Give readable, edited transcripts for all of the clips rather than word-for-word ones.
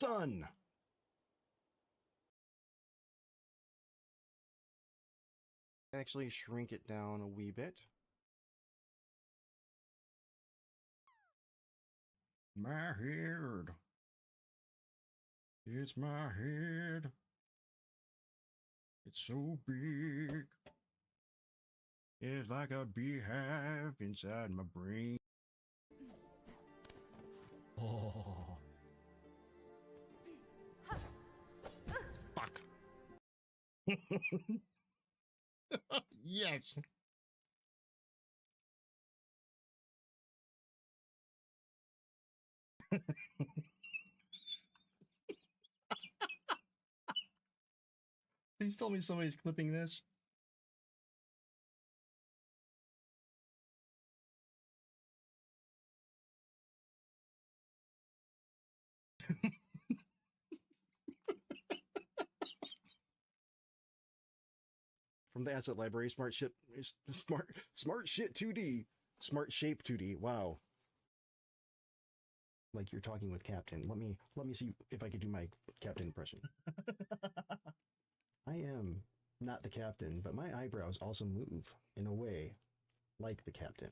Almost done. Actually shrink it down a wee bit. My head. It's my head. It's so big. It's like a beehive inside my brain. Oh. Fuck. Yes. Please tell me somebody's clipping this. From the asset library, smart shit 2D. Smart shape 2D. Wow. Like you're talking with Captain. Let me see if I could do my Captain impression. I am not the Captain, but my eyebrows also move in a way like the Captain.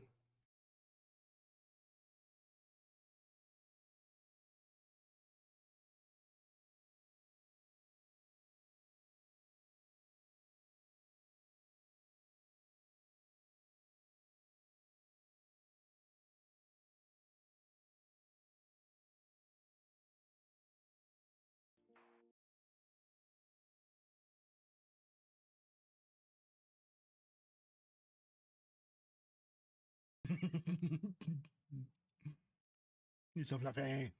He's so fluffy.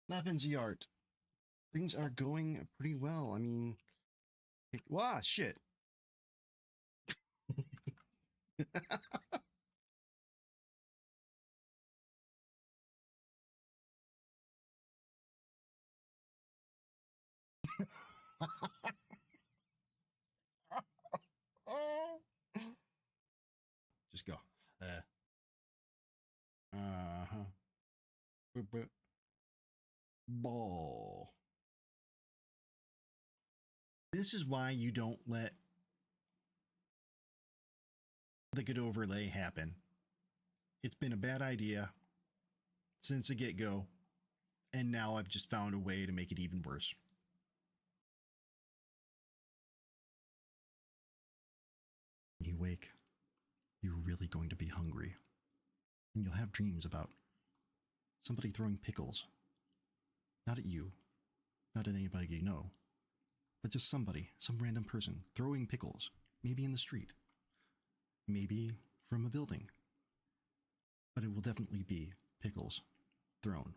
Laughing art. Things are going pretty well. I mean, wow, shit. Just go. Uh-huh. Ball. This is why you don't let the good overlay happen. It's been a bad idea since the get-go, and now I've just found a way to make it even worse. When you wake, you're really going to be hungry, and you'll have dreams about somebody throwing pickles. Not at you, not at anybody you know, but just somebody, some random person, throwing pickles, maybe in the street, maybe from a building. But it will definitely be pickles thrown.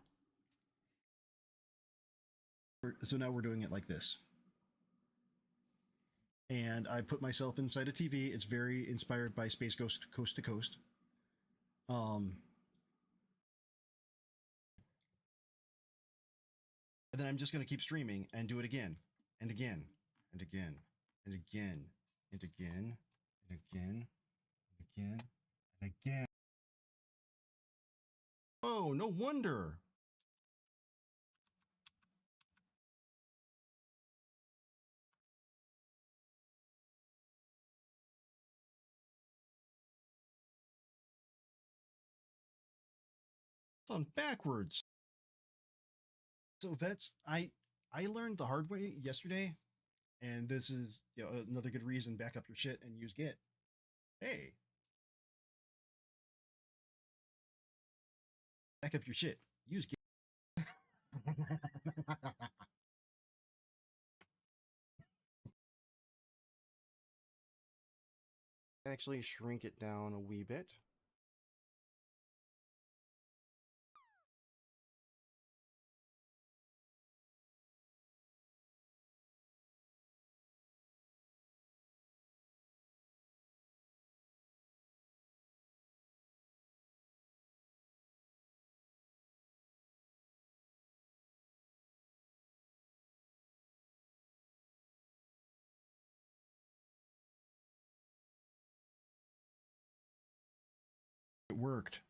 So now we're doing it like this. And I put myself inside a TV. It's very inspired by Space Ghost Coast to Coast. And then I'm just going to keep streaming and do it again and again and again and again and again and again and again and again. Oh, no wonder. It's on backwards. So that's I learned the hard way yesterday, and this is another good reason. Back up your shit and use Git. Hey, back up your shit. Use Git. Actually shrink it down a wee bit. It worked.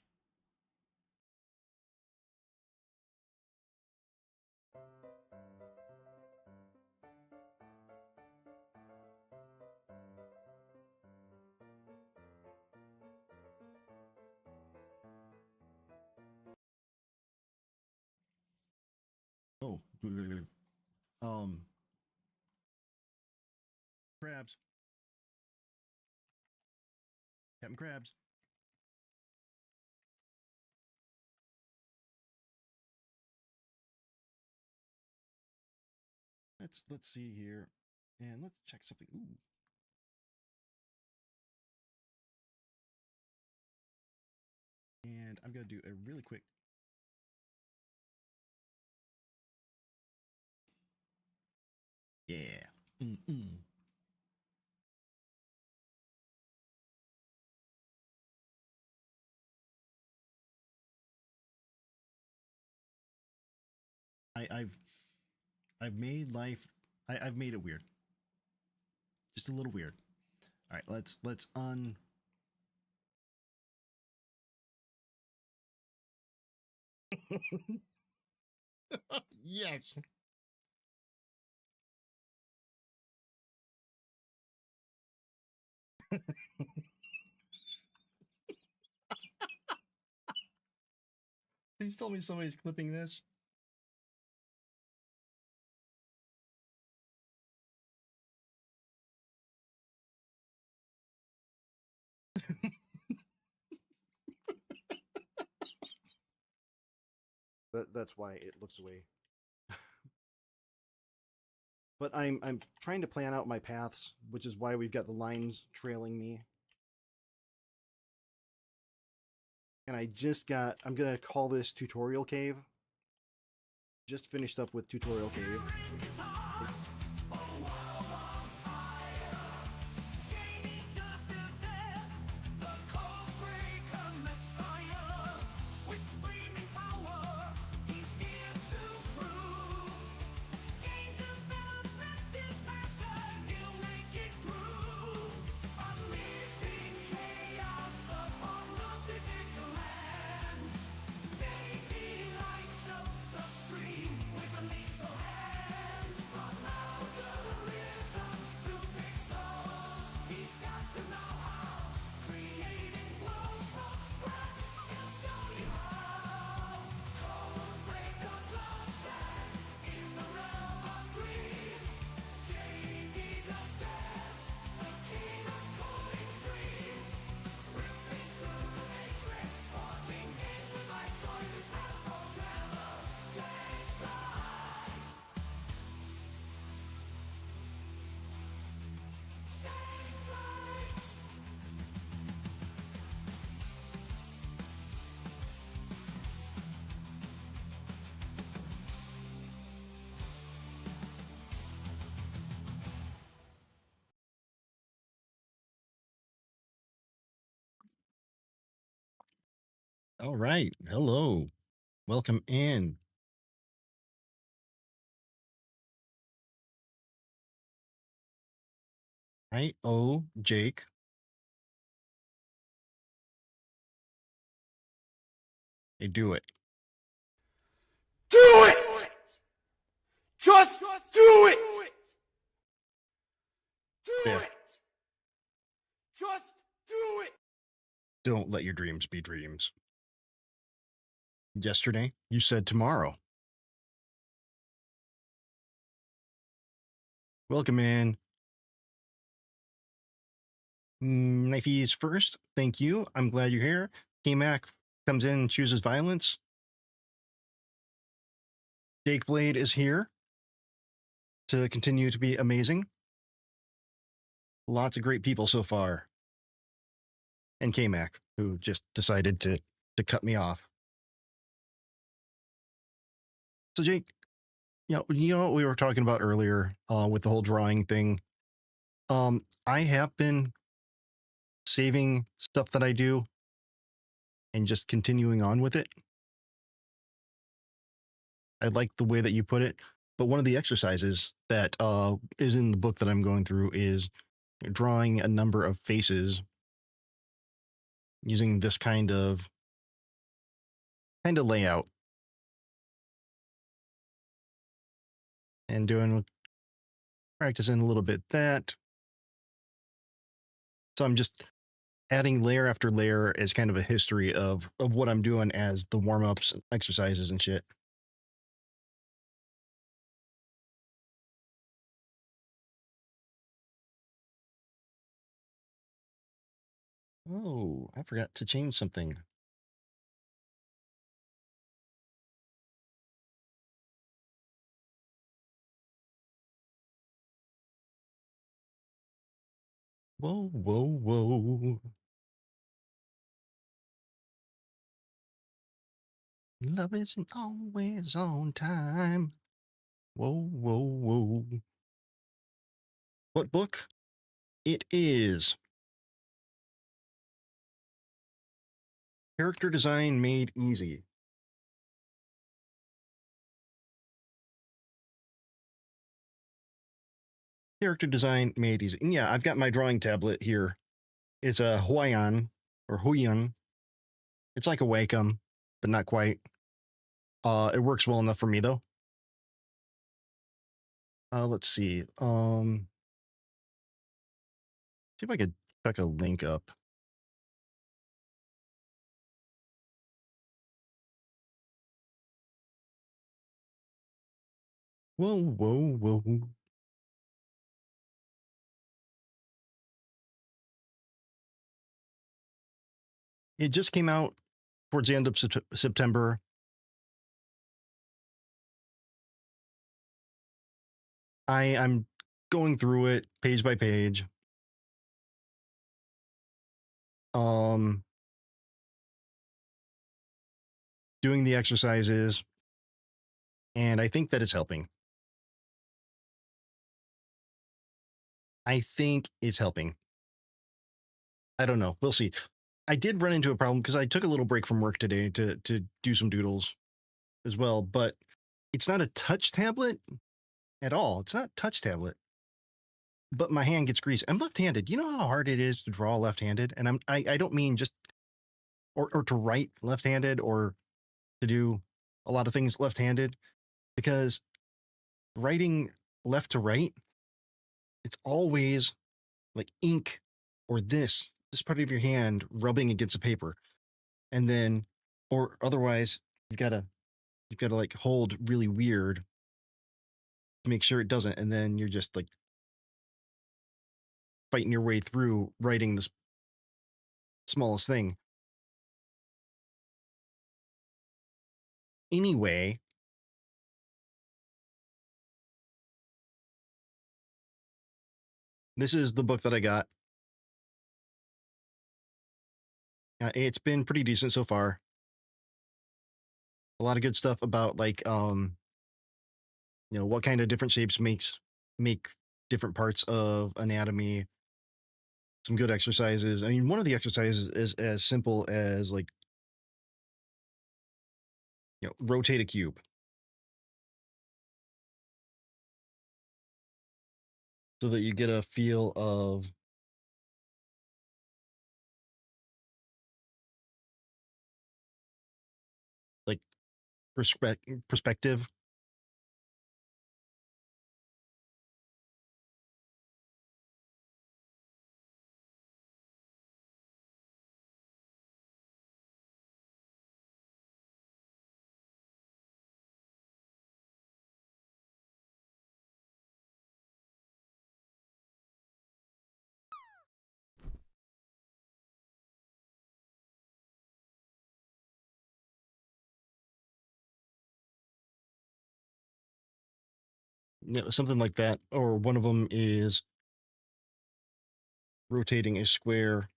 Crabs. Captain Crabs. Let's see here, and let's check something. Ooh. And I'm gonna do a really quick. Yeah. Mm-mm. I've made life. I've made it weird. Just a little weird. All right, let's un. Yes. Please tell me somebody's clipping this. That's why it looks away. But I'm trying to plan out my paths, which is why we've got the lines trailing me. And I'm gonna call this Tutorial Cave. Just finished up with Tutorial Cave. All right. Hello. Welcome in. I owe Jake. Hey, do it. Do it! Just do it! Do There. it! Just do it! Don't let your dreams be dreams. Yesterday, you said tomorrow. Welcome in. Knifey's first. Thank you. I'm glad you're here. K-Mac comes in and chooses violence. Jake Blade is here to continue to be amazing. Lots of great people so far. And K-Mac, who just decided to cut me off. So Jake, you know what we were talking about earlier with the whole drawing thing. I have been saving stuff that I do and just continuing on with it. I like the way that you put it, but one of the exercises that is in the book that I'm going through is drawing a number of faces using this kind of layout and practicing a little bit that. So I'm just adding layer after layer as kind of a history of what I'm doing as the warm-ups, exercises and shit. Oh, I forgot to change something. Whoa, whoa, whoa. Love isn't always on time. Whoa, whoa, whoa. What book? It is Character Design Made Easy. Character Design Made Easy. And yeah, I've got my drawing tablet here. It's a Huion or Huion. It's like a Wacom, but not quite. It works well enough for me though. Let's see. See if I could check a link up. Whoa, whoa, whoa. It just came out towards the end of September. I'm going through it page by page. Doing the exercises, and I think that it's helping. I think it's helping. I don't know. We'll see. I did run into a problem because I took a little break from work today to do some doodles as well, but it's not a touch tablet at all. It's not a touch tablet. But my hand gets greasy. I'm left-handed. You know how hard it is to draw left-handed? And I don't mean just or to write left-handed or to do a lot of things left-handed, because writing left to right, it's always like ink or this part of your hand rubbing against the paper. And then or otherwise you've got to like hold really weird to make sure it doesn't, and then you're just like fighting your way through writing the smallest thing. Anyway, this is the book that I got. It's been pretty decent so far. A lot of good stuff about like what kind of different shapes make different parts of anatomy. Some good exercises. I mean, one of the exercises is as simple as like rotate a cube so that you get a feel of like perspective. Something like that. Or one of them is rotating a square.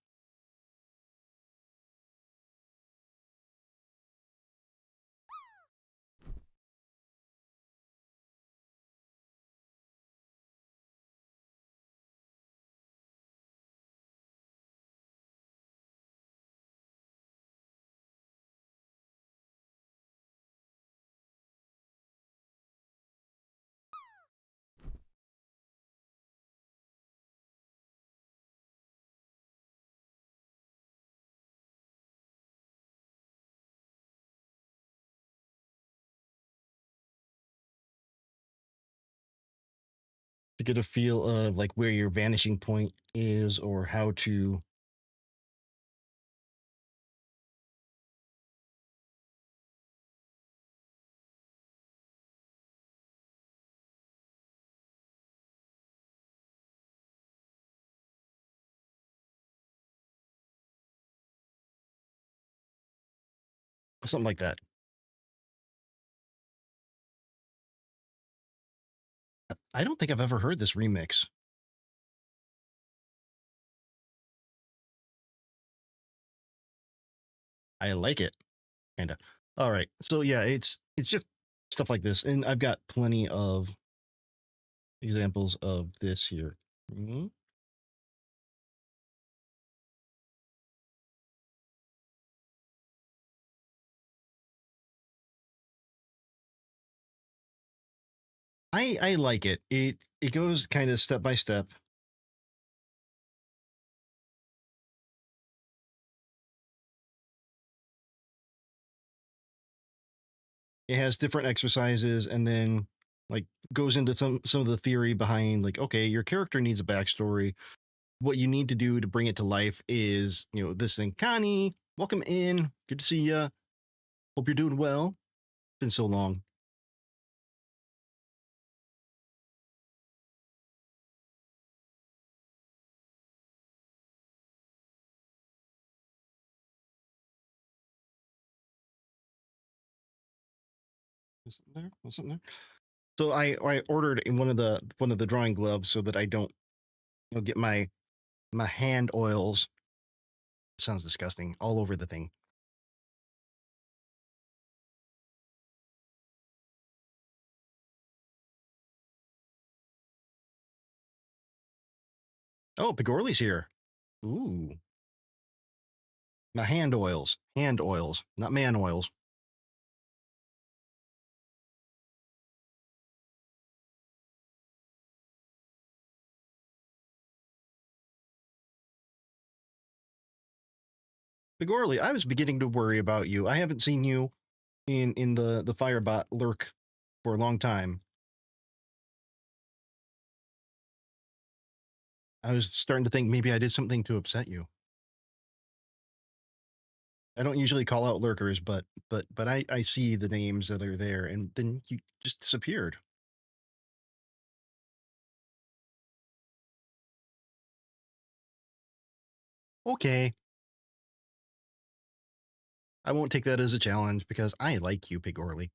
To get a feel of like where your vanishing point is or how to something like that. I don't think I've ever heard this remix. I like it, kinda. All right, so yeah, it's just stuff like this, and I've got plenty of examples of this here. Mhm. I like it. It goes kind of step by step. It has different exercises, and then like goes into some of the theory behind like, okay, your character needs a backstory. What you need to do to bring it to life is, this thing. Connie, welcome in. Good to see you. Hope you're doing well. Been so long. Was something there? Was something there? So I ordered in one of the drawing gloves so that I don't get my hand oils. Sounds disgusting all over the thing. Oh, Pigorli's here. Ooh, my hand oils, not man oils. Pigorli, I was beginning to worry about you. I haven't seen you in the Firebot lurk for a long time. I was starting to think maybe I did something to upset you. I don't usually call out lurkers, but I see the names that are there, and then you just disappeared. Okay, I won't take that as a challenge because I like you, Pigorli.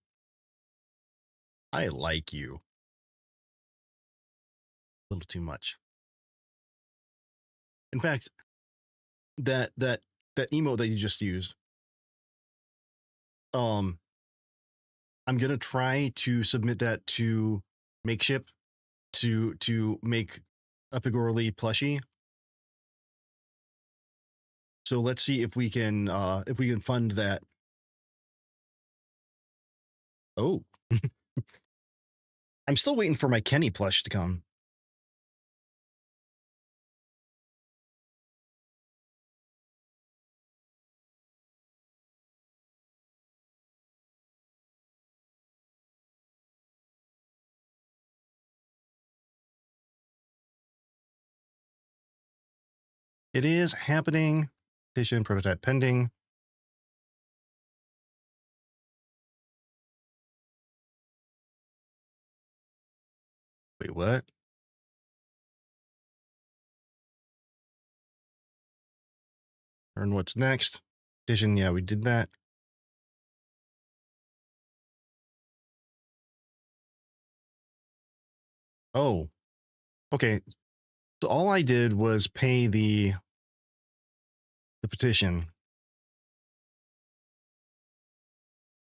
I like you a little too much. In fact, that emote that you just used, um, I'm gonna try to submit that to Makeship to make a Pigorli plushie. So let's see if we can fund that. Oh, I'm still waiting for my Kenny plush to come. It is happening. Petition prototype pending. Wait, what? Learn what's next. Petition, yeah, we did that. Oh, okay. So all I did was pay the petition,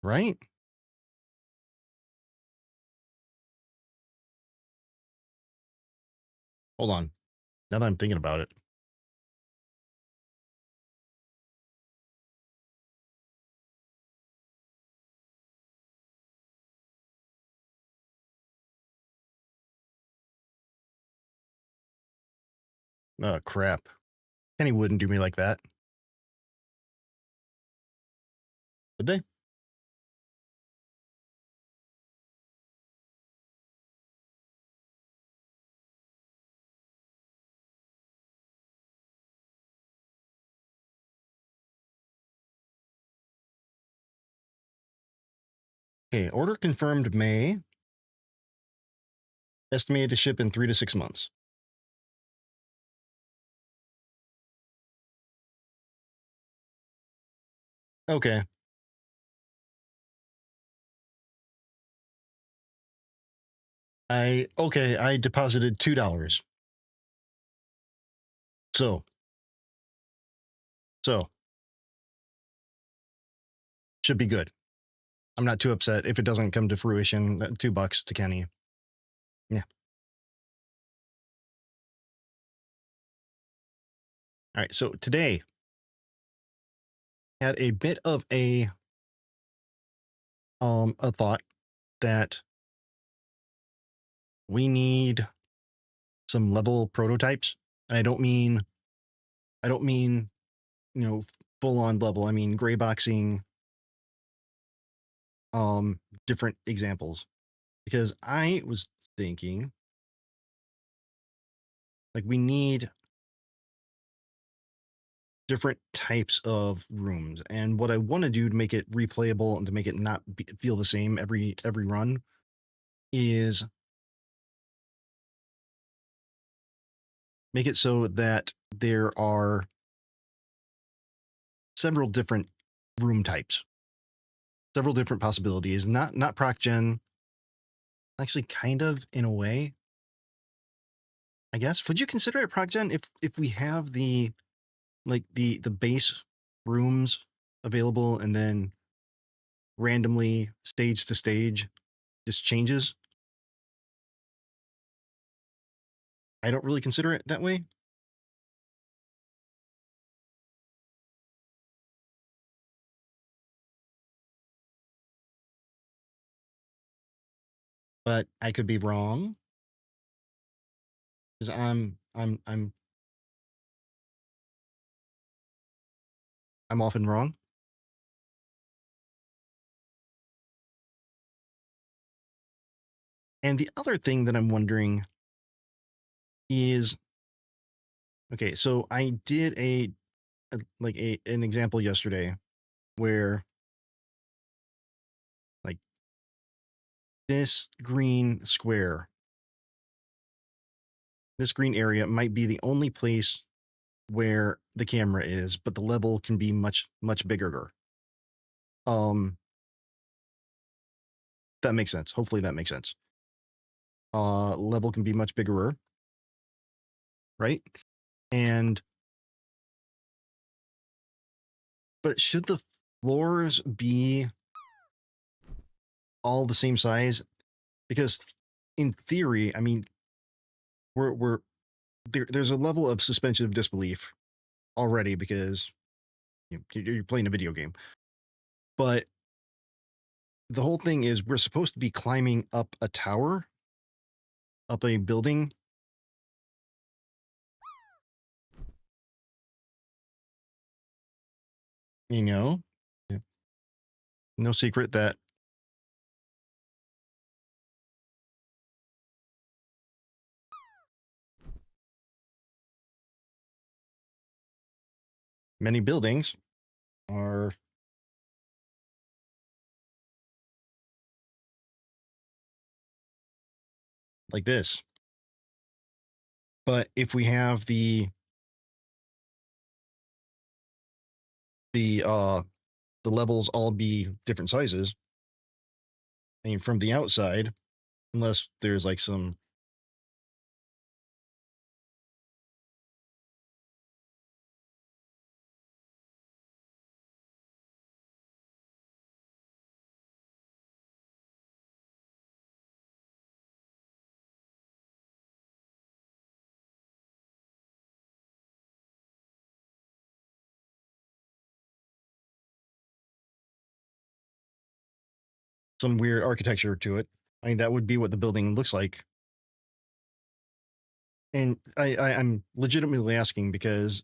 right? Hold on. Now that I'm thinking about it. Oh crap. Kenny wouldn't do me like that. Would they? Okay, order confirmed May. Estimated to ship in 3 to 6 months. Okay. I deposited $2. So should be good. I'm not too upset if it doesn't come to fruition. $2 to Kenny. Yeah. All right. So today had a bit of a thought that we need some level prototypes. And I don't mean, full on level. I mean, gray boxing, different examples, because I was thinking like we need different types of rooms, and what I want to do to make it replayable and to make it not feel the same every run is make it so that there are several different room types, several different possibilities. Not proc gen, actually, kind of in a way. I guess. Would you consider it proc gen if we have the base rooms available and then randomly stage to stage just changes? I don't really consider it that way. But I could be wrong because I'm often wrong. And the other thing that I'm wondering is, okay, so I did an example yesterday where like this green square, this green area might be the only place where the camera is, but the level can be much bigger. That makes sense. Hopefully that makes sense. Level can be much bigger, right? And but should the floors be all the same size? Because in theory, I mean, we're there's a level of suspension of disbelief already because you're playing a video game. But the whole thing is we're supposed to be climbing up a tower, up a building. You know, yeah. No secret that many buildings are like this. But if we have the levels all be different sizes, I mean, from the outside, unless there's like some weird architecture to it. I mean, that would be what the building looks like. And I'm legitimately asking because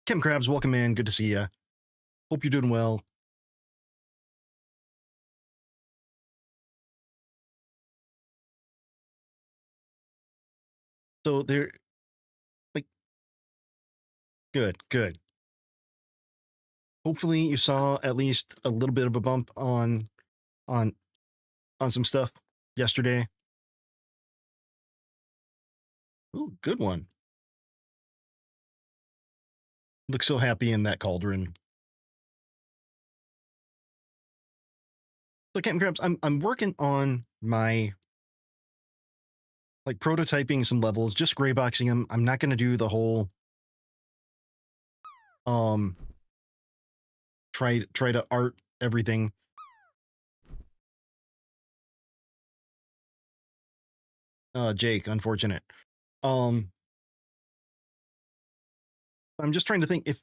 Kim Krabs, welcome in. Good to see you. Hope you're doing well. So they're like, good. Hopefully you saw at least a little bit of a bump on some stuff yesterday. Ooh, good one. Look so happy in that cauldron. So Captain Krabs, I'm working on my like prototyping some levels, just gray boxing them. I'm not going to do the whole try to art everything. Jake, unfortunate. I'm just trying to think if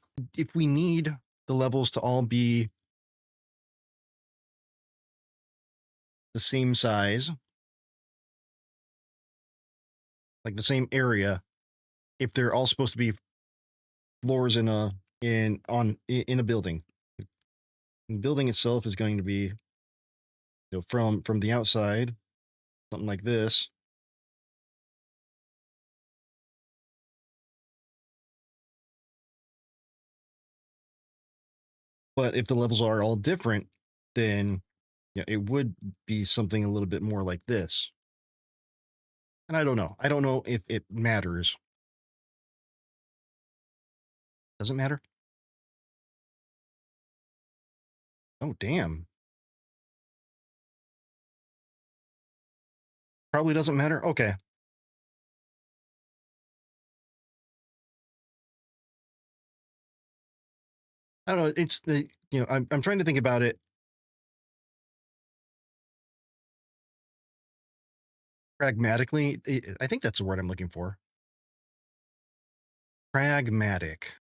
we need the levels to all be the same size, like the same area, if they're all supposed to be floors in a building. The building itself is going to be, from the outside, something like this. But if the levels are all different, then it would be something a little bit more like this. And I don't know. I don't know if it matters. Does it matter? Oh, damn. Probably doesn't matter. Okay. I don't know. It's the, I'm trying to think about it pragmatically. I think that's the word I'm looking for. Pragmatic.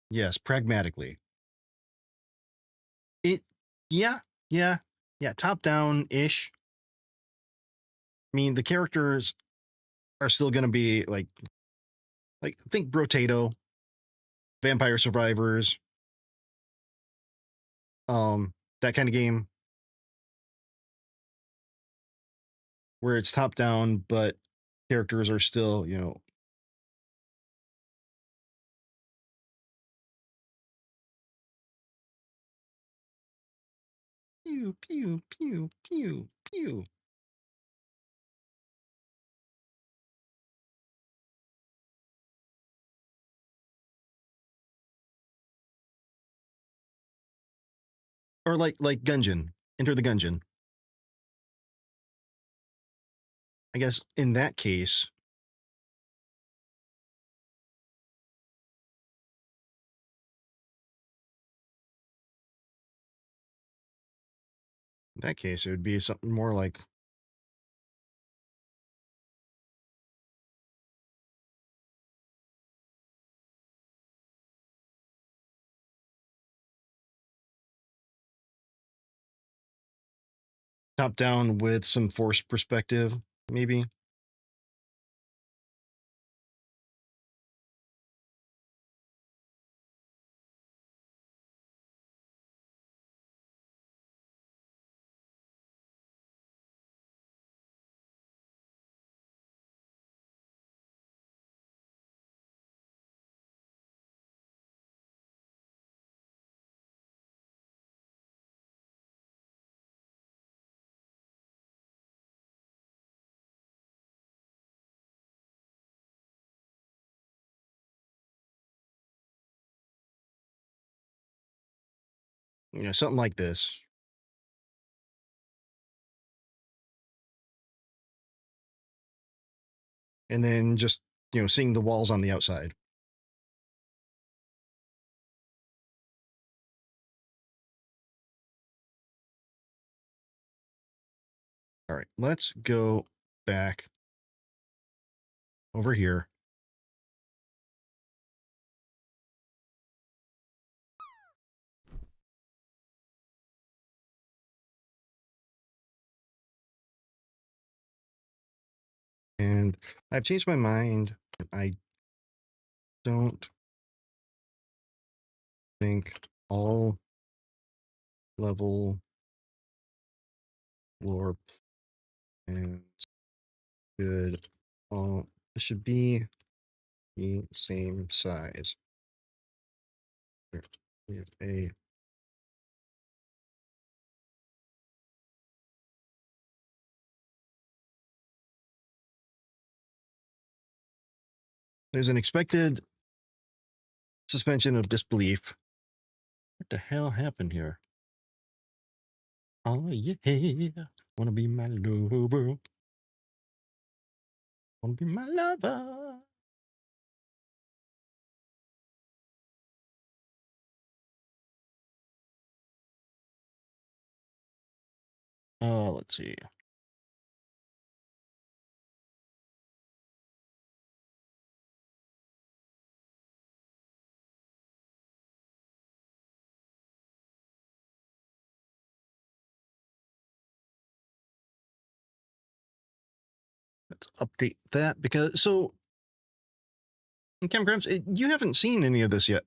Yes, pragmatically. Yeah, top down ish. I mean, the characters are still going to be like think Brotato, Vampire Survivors, that kind of game where it's top down, but characters are still, pew, pew, pew, pew, pew. Or like Gungeon, Enter the Gungeon. I guess in that case, it would be something more like top down with some forced perspective, maybe. Something like this. And then just, seeing the walls on the outside. All right, let's go back over here. And I've changed my mind. I don't think all level floor plans should be the same size. There's an expected suspension of disbelief. What the hell happened here? Oh yeah, wanna be my lover. Wanna be my lover. Let's see. Let's update that because so Cam Grams, you haven't seen any of this yet.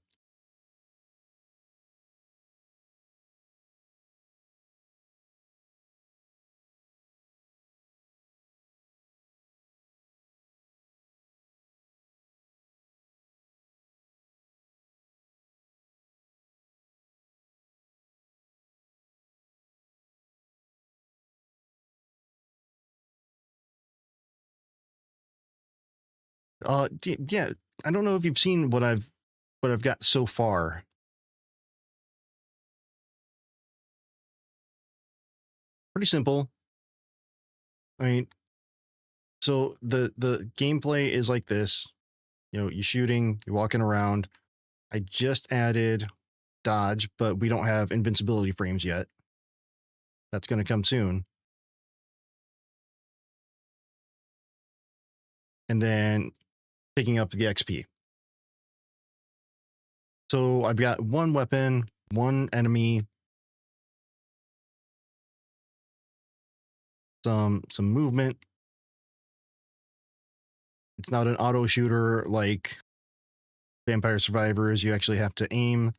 Yeah, I don't know if you've seen what I've got so far. Pretty simple. I mean, so the gameplay is like this. You know, you're shooting, you're walking around. I just added dodge, but we don't have invincibility frames yet. That's going to come soon. And then picking up the XP. So I've got one weapon, one enemy, some movement. It's not an auto shooter like Vampire Survivors. You actually have to aim.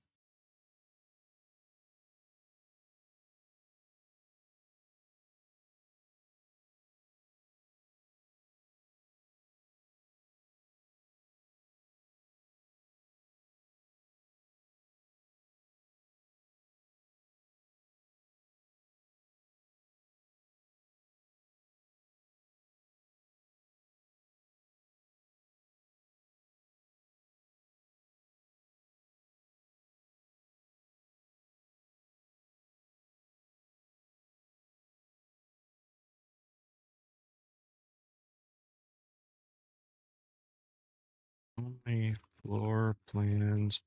Only floor plans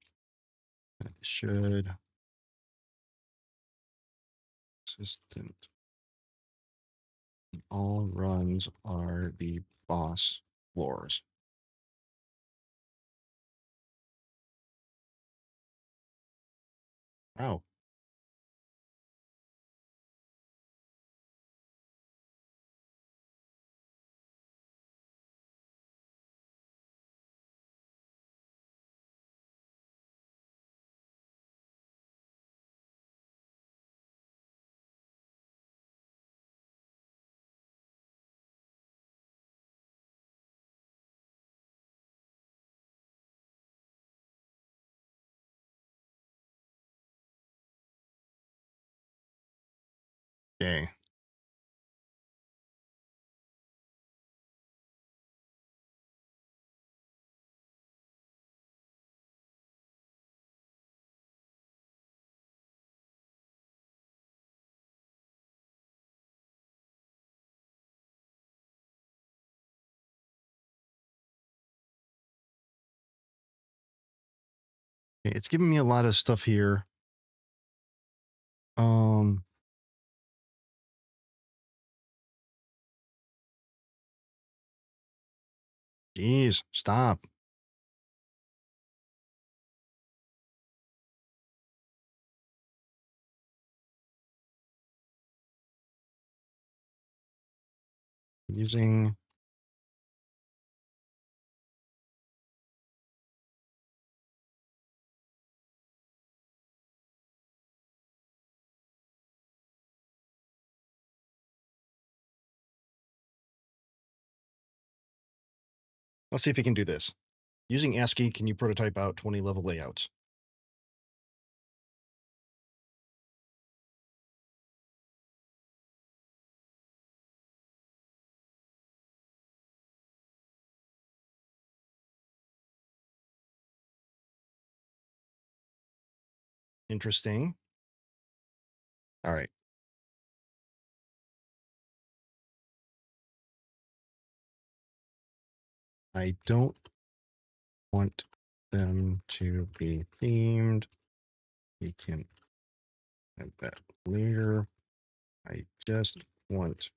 that should assistant. All runs are the boss floors. Oh, okay. It's giving me a lot of stuff here. Um, Geez, stop. Using Let's see if we can do this. Using ASCII, can you prototype out 20 level layouts? Interesting. All right. I don't want them to be themed. We can have that later. I just want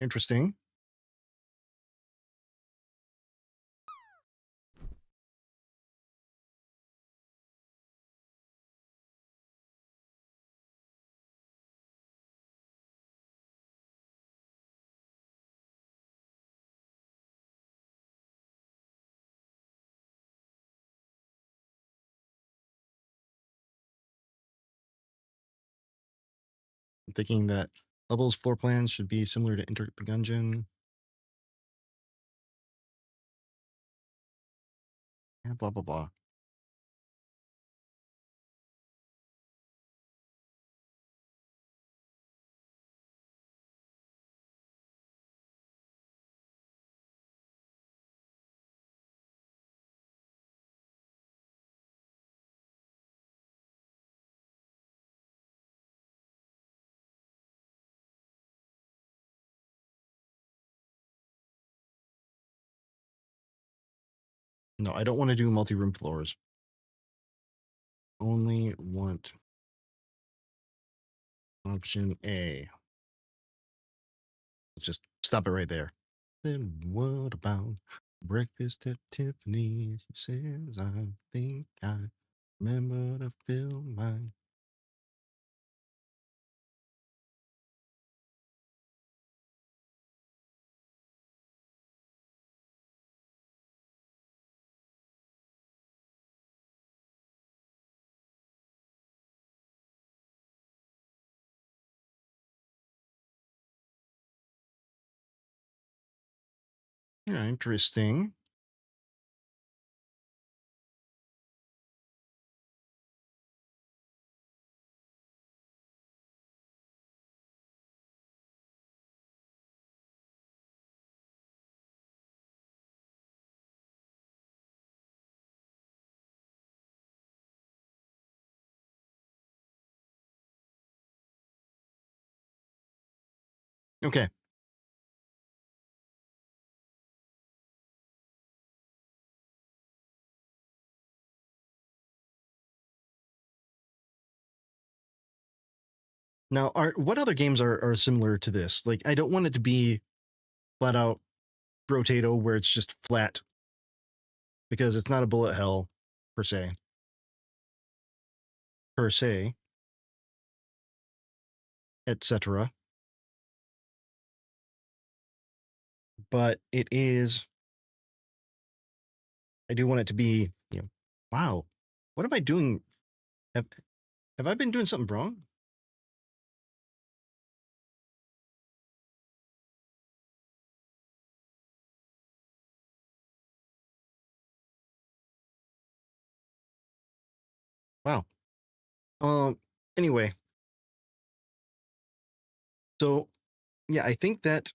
interesting. I'm thinking that levels floor plans should be similar to Enter the Gungeon. Yeah, blah, blah, blah. No, I don't want to do multi-room floors. Only want option A. Let's just stop it right there. Then what about breakfast at Tiffany's? He says, I think I remember to fill mine. Yeah, interesting. Okay. Now, what other games are similar to this? Like, I don't want it to be flat out Rotato where it's just flat because it's not a bullet hell per se. Etc. But it is. I do want it to be. Wow. What am I doing? Have I been doing something wrong? Wow. Anyway. So, yeah, I think that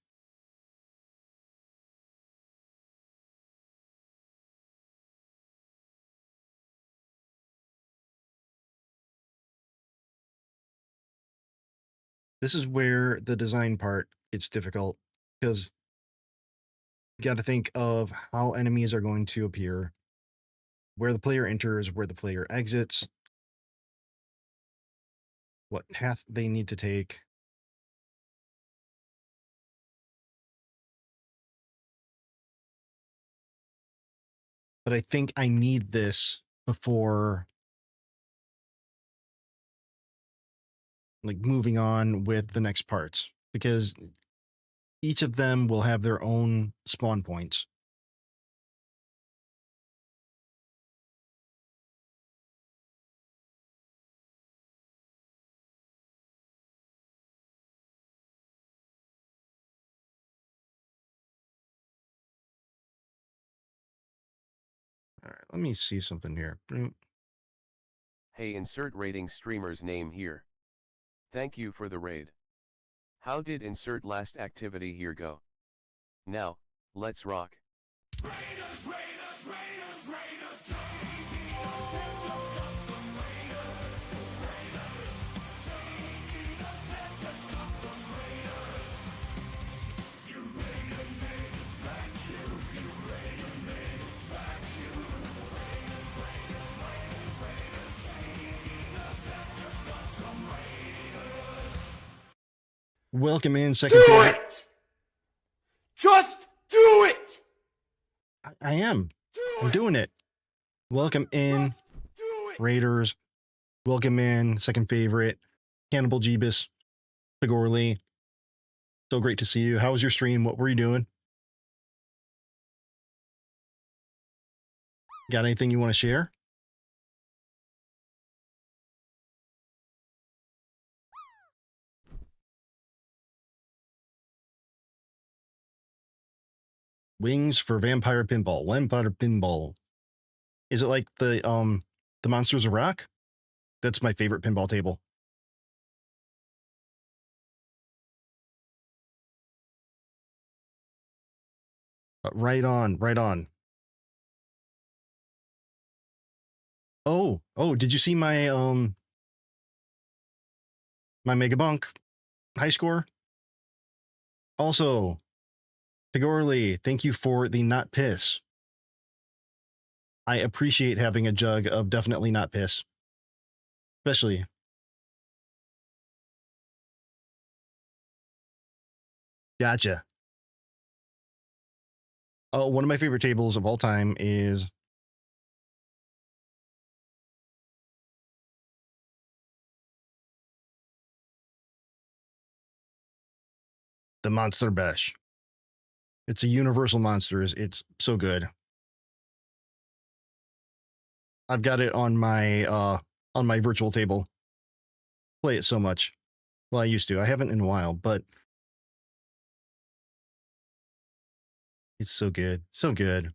this is where the design part gets difficult because you got to think of how enemies are going to appear, where the player enters, where the player exits, what path they need to take. But I think I need this before like moving on with the next parts, because each of them will have their own spawn points. All right, let me see something here. Hey, insert rating streamer's name here. Thank you for the raid. How did insert last activity here go? Now, let's rock. Raiders, Raiders, Raiders, Raiders, JDDoesDev just got some Raiders. Raiders, JDDoesDev just got some Raiders. You raided me, thank you. You raided me, thank you. Raiders, Raiders, Raiders, Raiders, JDDoesDev just got some Raiders. Welcome in, second Do favorite. it! Just do it! I am. Do I'm it! doing it. Welcome in, Just do it! Raiders. Welcome in, second favorite, Cannibal Jeebus, Pigorly. So great to see you. How was your stream? What were you doing? Got anything you want to share? Wings for Vampire Pinball. Vampire Pinball. Is it like the Monsters of Rock? That's my favorite pinball table. Right on, right on. Oh, did you see my my Mega Bunk high score? Also, Pigorly, thank you for the not piss. I appreciate having a jug of definitely not piss. Especially. Gotcha. Oh, one of my favorite tables of all time is the Monster Bash. It's a universal monster. It's so good. I've got it on my virtual table. Play it so much. Well, I used to. I haven't in a while, but it's so good. So good.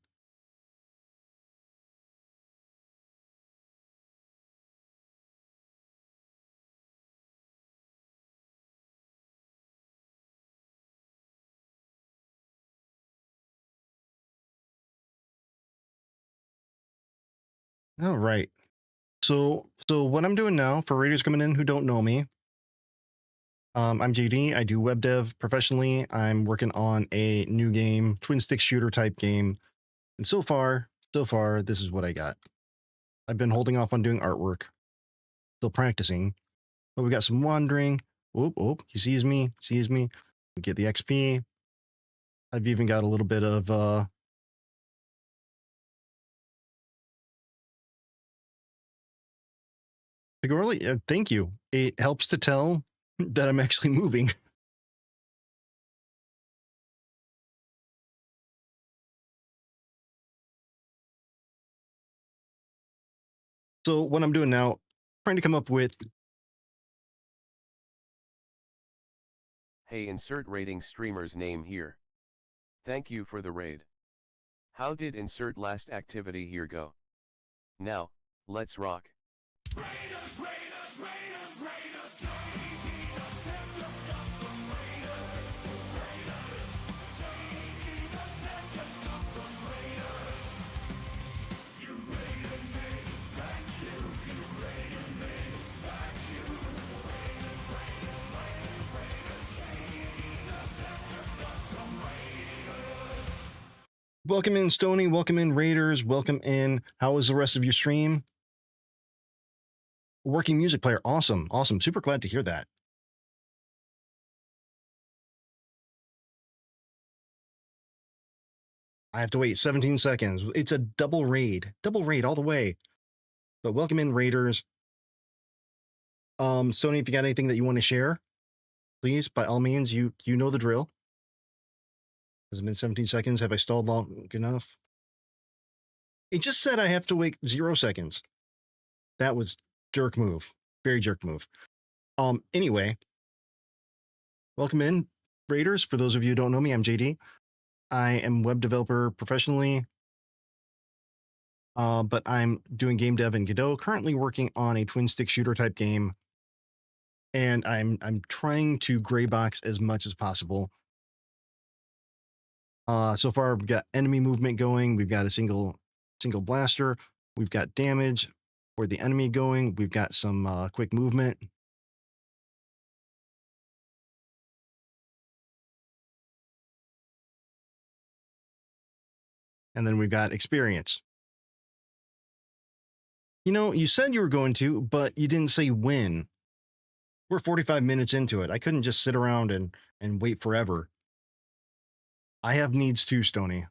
All right. So what I'm doing now for readers coming in who don't know me, I'm JD. I do web dev professionally. I'm working on a new game, twin stick shooter type game. And so far, this is what I got. I've been holding off on doing artwork, still practicing, but we got some wandering. He sees me. We get the XP. I've even got a little bit of Pigorly, thank you. It helps to tell that I'm actually moving. So what I'm doing now, trying to come up with. Hey, insert rating streamer's name here. Thank you for the raid. How did insert last activity here go? Now, let's rock. Raiders, Raiders, Raiders, Raiders, JDDoesDev just got some Raiders. Raiders, JDDoesDev just got some Raiders. You raided me, thank you. You raided me, thank you. Raiders, Raiders, Raiders, Raiders, JDDoesDev just got some Raiders. Welcome in, Stony. Welcome in, Raiders. Welcome in. How was the rest of your stream? Working music player. Awesome. Super glad to hear that. I have to wait 17 seconds. It's a double raid all the way. But welcome in, Raiders. Stoney, if you got anything that you want to share, please, by all means, you know the drill. Has it been 17 seconds? Have I stalled long enough? It just said I have to wait 0 seconds. That was jerk move. Very jerk move. Anyway, welcome in, Raiders. For those of you who don't know me, I'm JD. I am web developer professionally, but I'm doing game dev in Godot, currently working on a twin stick shooter type game. And I'm trying to gray box as much as possible. So far we've got enemy movement going. We've got a single blaster. We've got damage for the enemy going. We've got some quick movement. And then we've got experience. You know, you said you were going to, but you didn't say when. We're 45 minutes into it. I couldn't just sit around and wait forever. I have needs too, Stony.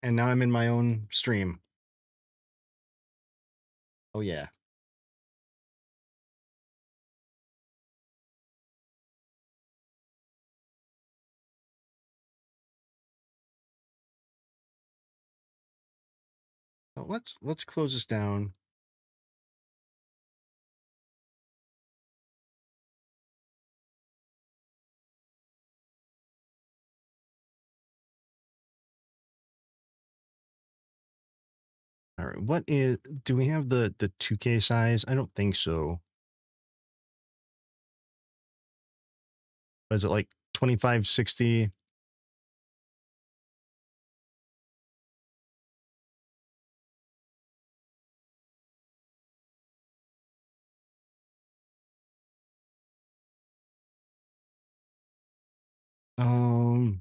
And now I'm in my own stream. Oh, yeah. So let's close this down. All right. Do we have the 2K size? I don't think so. Is it like 2560? Um,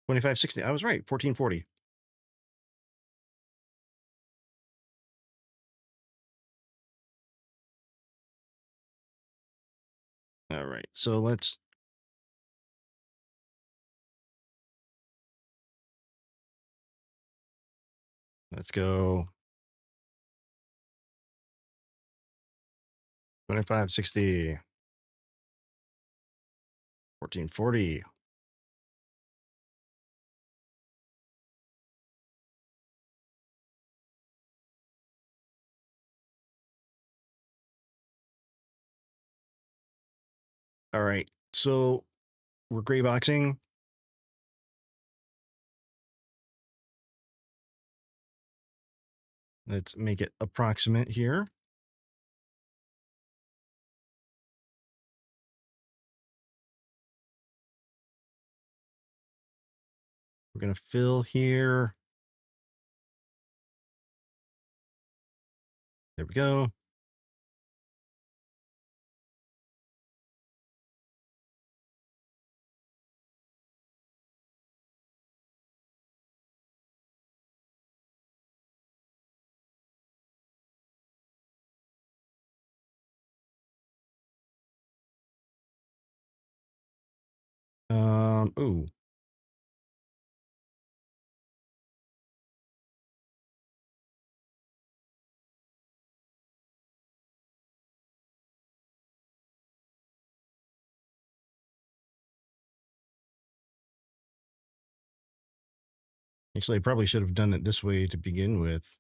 $25.60. I was right. $14.40. All right. So let's go 25.60. 14.40. All right. So we're gray boxing. Let's make it approximate here. We're going to fill here. There we go. Ooh. Actually, I probably should have done it this way to begin with.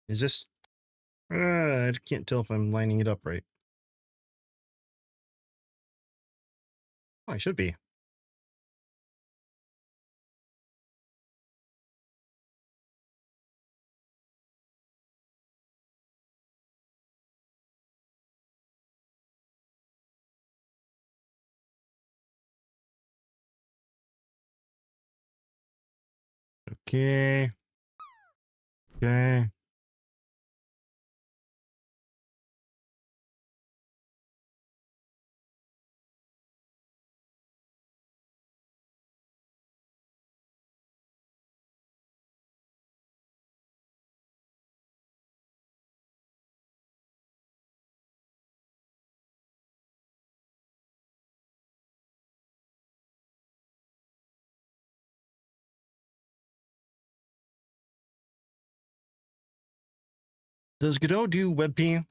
Is this? I can't tell if I'm lining it up right. Oh, I should be. Okay. Okay. Does Godot do WebP? I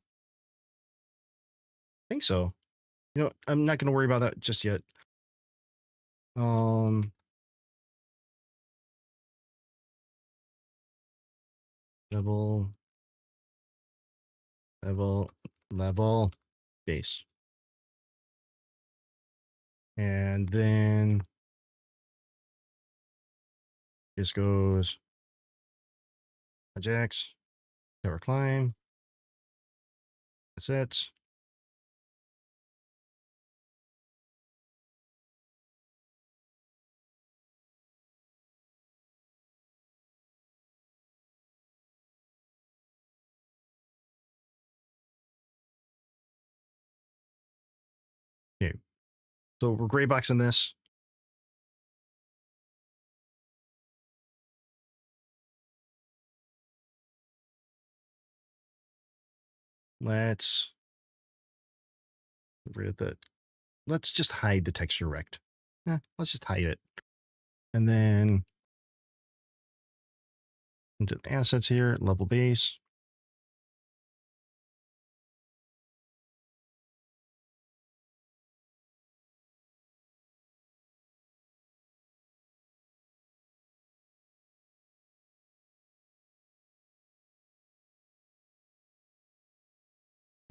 think so. You know, I'm not going to worry about that just yet. Level, base. And then this goes projects, tower climb, assets. Okay. So we're gray boxing this. Let's get rid of the, let's just hide the texture rect. Let's just hide it. And then into the assets here, level base.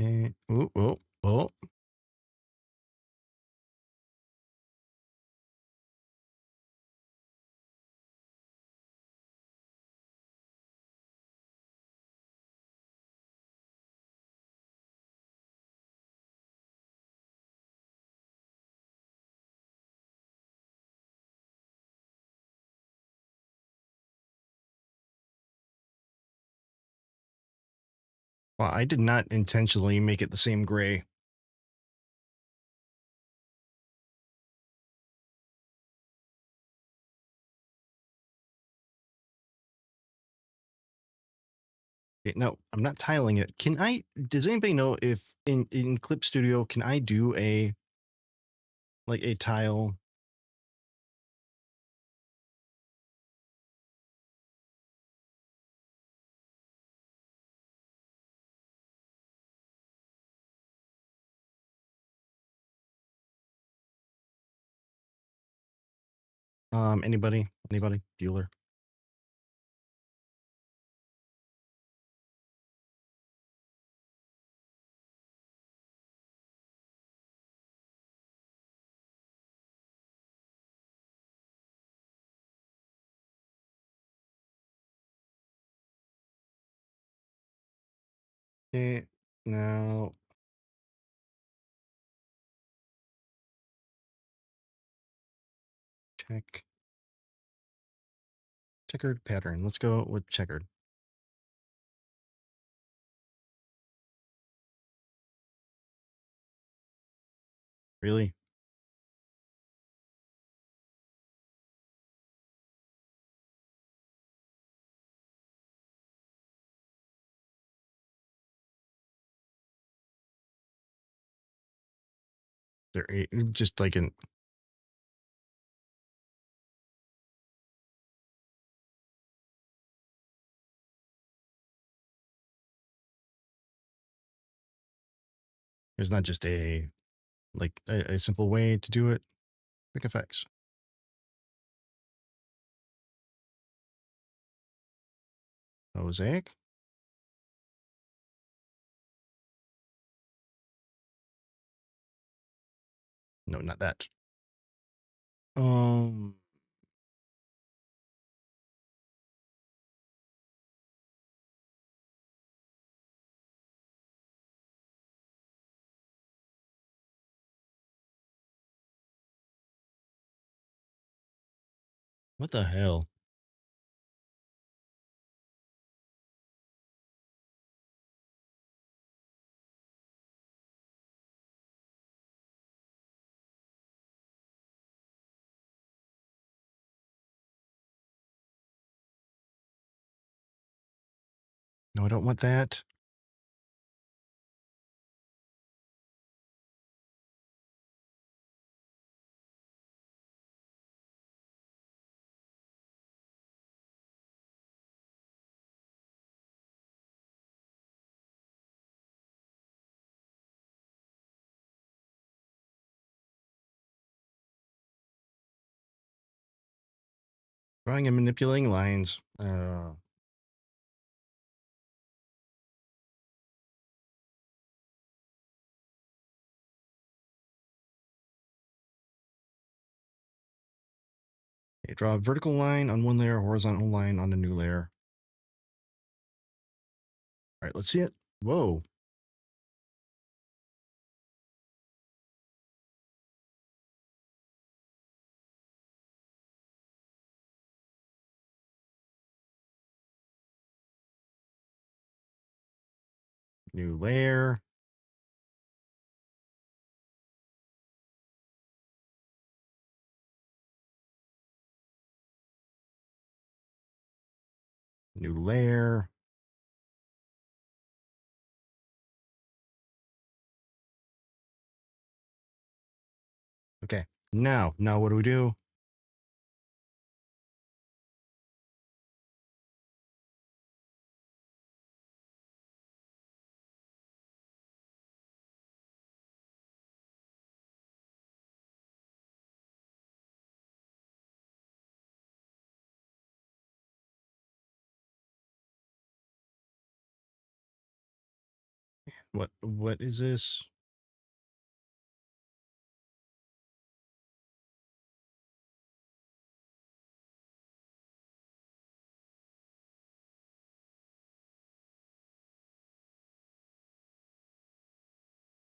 Okay. Oh. Well, I did not intentionally make it the same gray. Okay, no, I'm not tiling it. Does anybody know if in Clip Studio, can I do a tile? Anybody? Dealer? Okay, now checkered pattern. Let's go with checkered. Really? Just like an. There's not just a simple way to do it. Quick effects. Mosaic. No, not that. What the hell? No, I don't want that. Drawing and manipulating lines. Okay, draw a vertical line on one layer, horizontal line on a new layer. All right, let's see it. Whoa. New layer. New layer. Okay, now what do we do? What is this?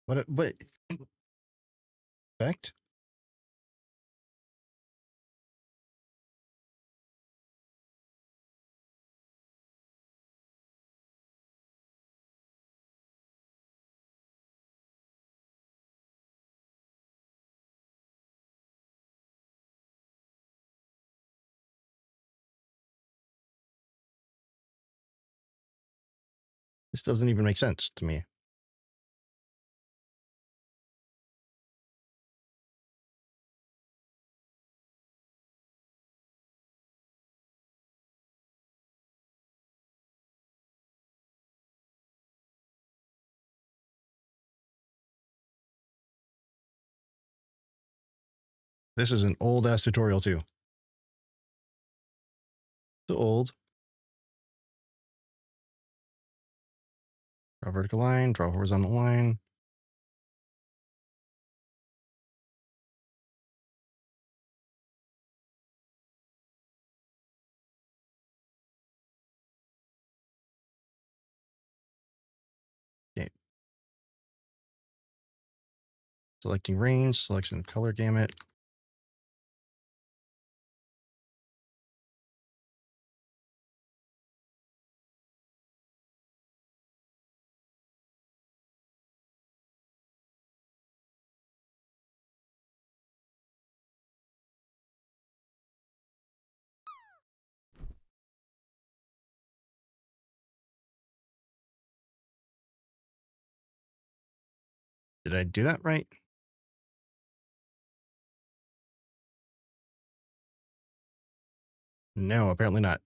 What effect? This doesn't even make sense to me. This is an old ass tutorial too. So old. Draw a vertical line, draw a horizontal line. Okay. Selecting range, selection of color gamut. Did I do that right? No, apparently not.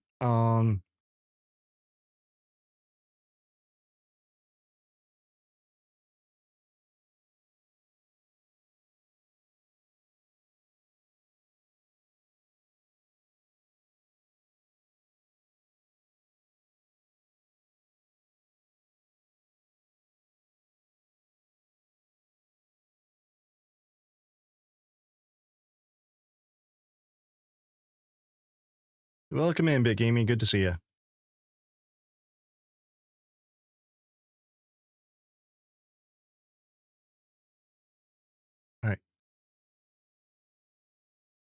Welcome in, Big Gaming. Good to see you. All right.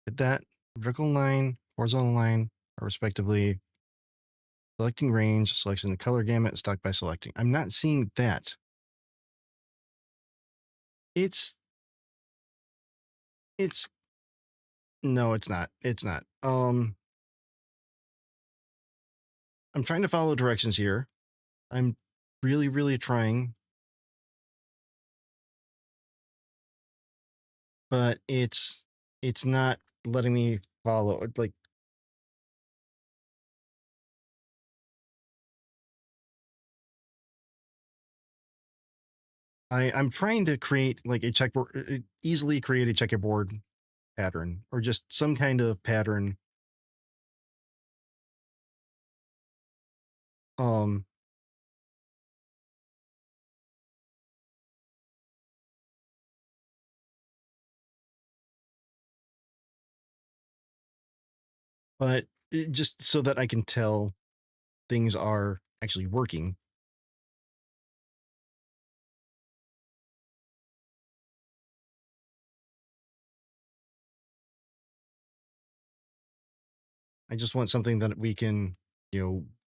Hit that vertical line, horizontal line, are respectively. Selecting range, selection of color gamut, stock by selecting. I'm not seeing that. It's no, it's not. It's not. I'm trying to follow directions here. I'm really, really trying, but it's not letting me follow. Like I'm trying to create like a checkboard, easily create a checkerboard pattern or just some kind of pattern. Um, but just so that I can tell things are actually working. I just want something that we can,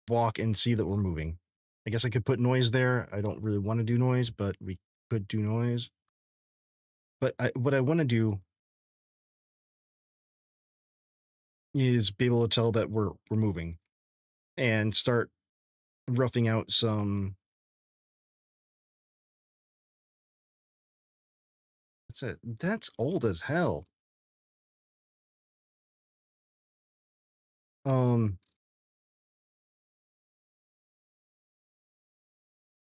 walk and see that we're moving. I guess I could put noise there. I don't really want to do noise, but we could do noise. But what I want to do is be able to tell that we're moving and start roughing out some. That's it. That's old as hell. Um,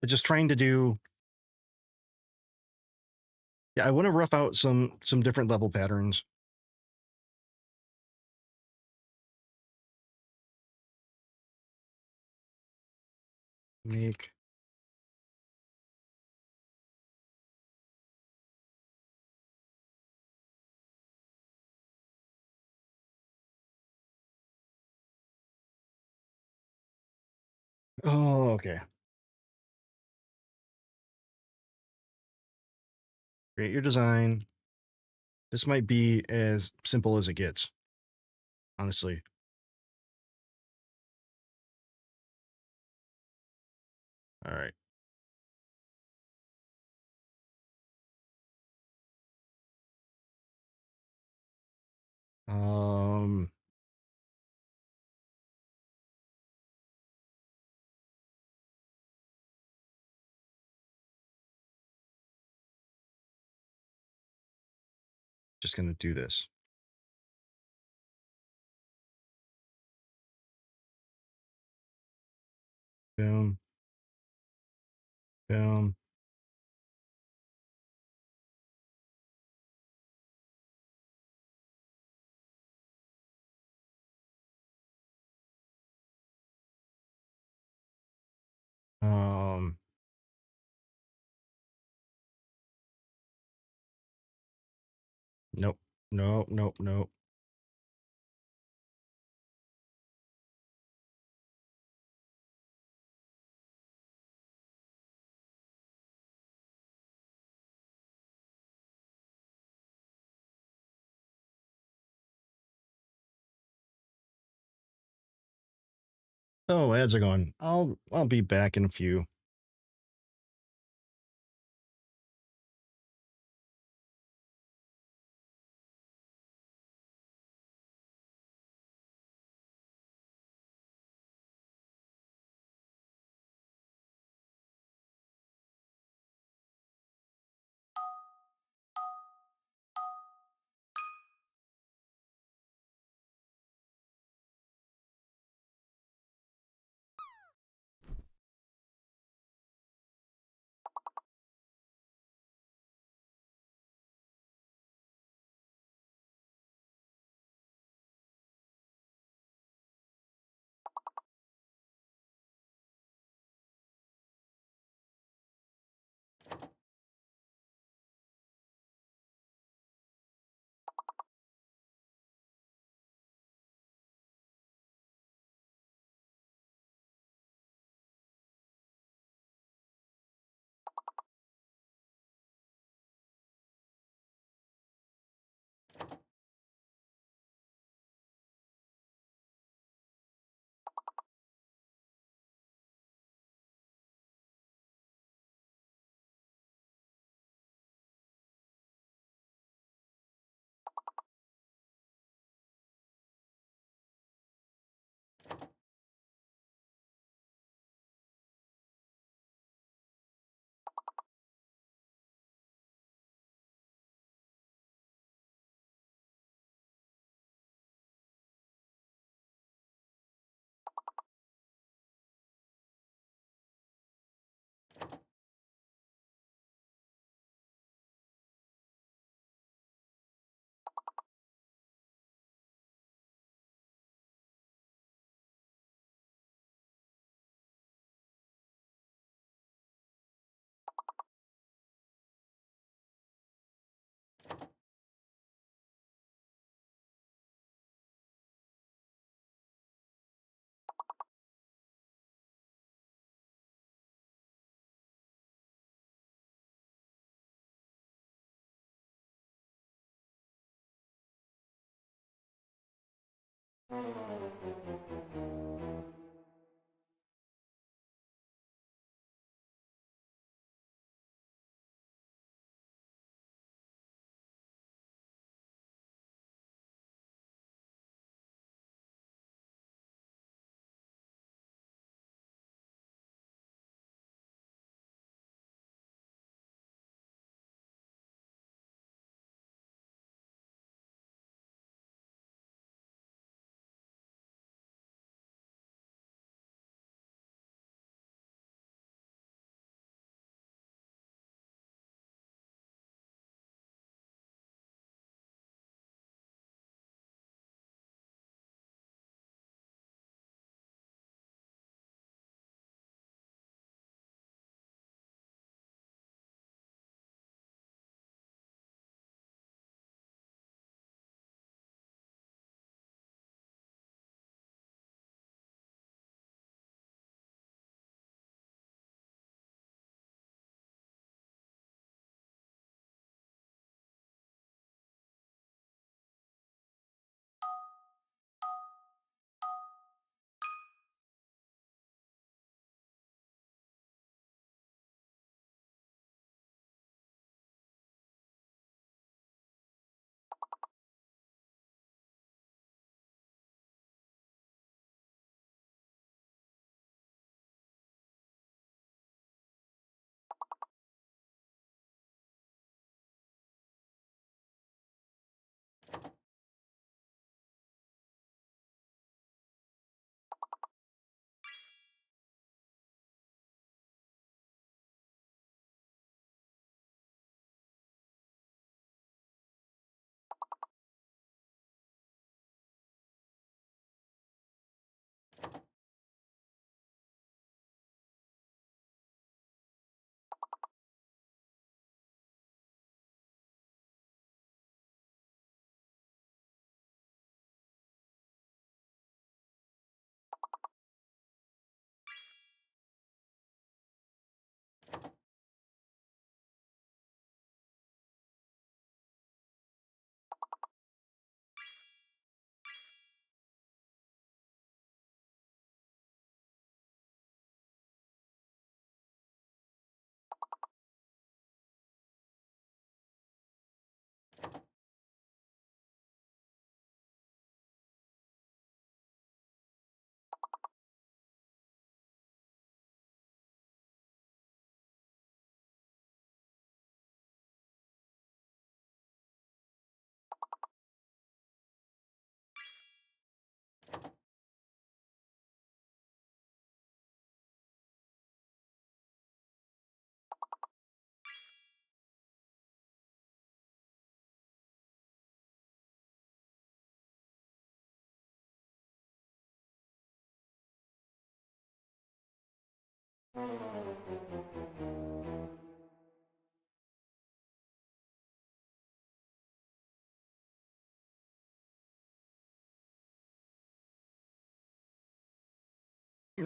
but just trying to do. Yeah, I want to rough out some different level patterns. Make. Oh, okay. Create your design. This might be as simple as it gets, honestly. All right. Um, just gonna do this. Boom, boom. Um, nope, nope, nope, nope. Oh, ads are going. I'll be back in a few.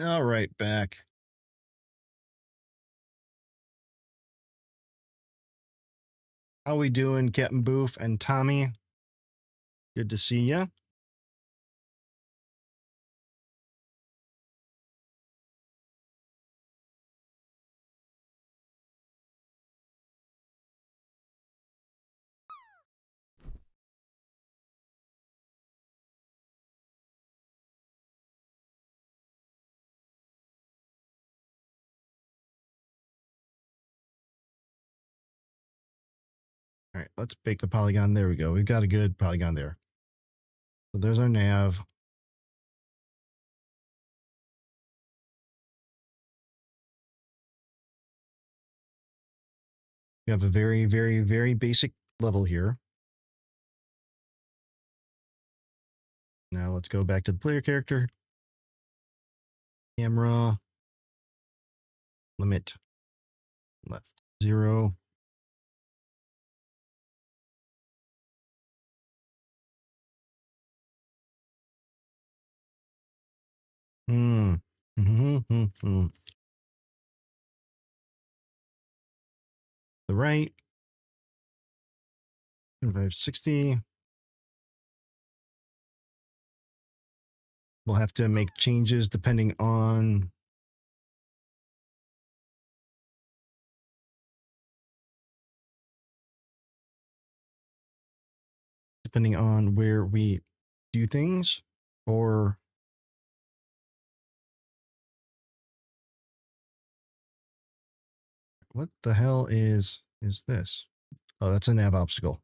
All right, back. How we doing, Captain Boof and Tommy? Good to see ya. All right, let's bake the polygon. There we go. We've got a good polygon there. So there's our nav. We have a very, very, very basic level here. Now let's go back to the player character. Camera. Limit. Left. 0. Hmm. The right. 560. We'll have to make changes depending on where we do things, or what the hell is this? Oh, that's a nav obstacle.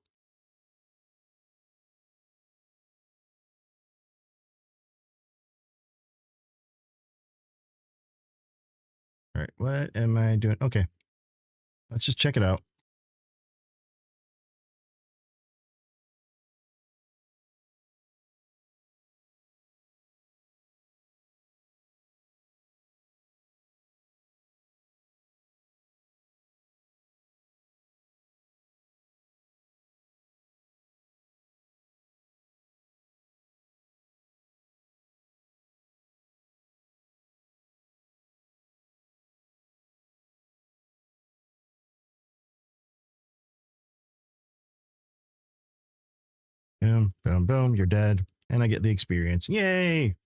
All right, what am I doing? Okay, let's just check it out. Boom, boom, boom, you're dead. And I get the experience. Yay!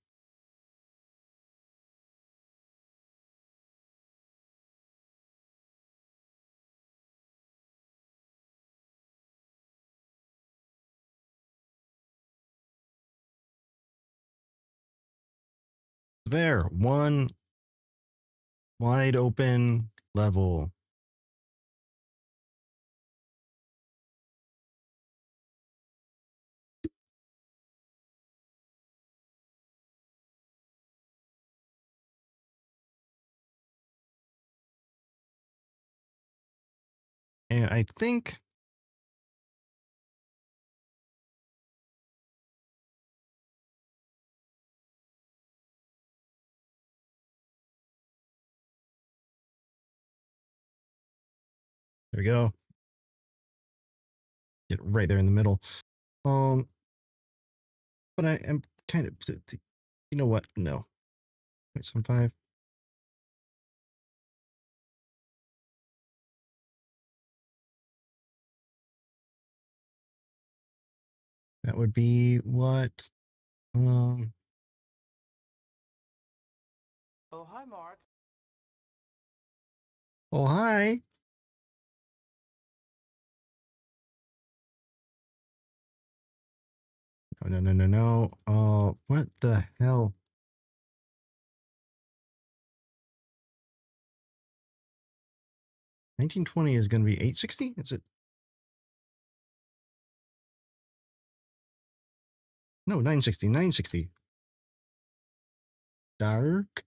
There, one wide open level. And I think there we go. Get right there in the middle. But I am kind of, you know what? No. 0.75. That would be what? Um, Oh, hi, Mark. oh, hi. No, no, no, no, no. What the hell? 1920 is going to be 860? Is it? No, 960, 960. Dark.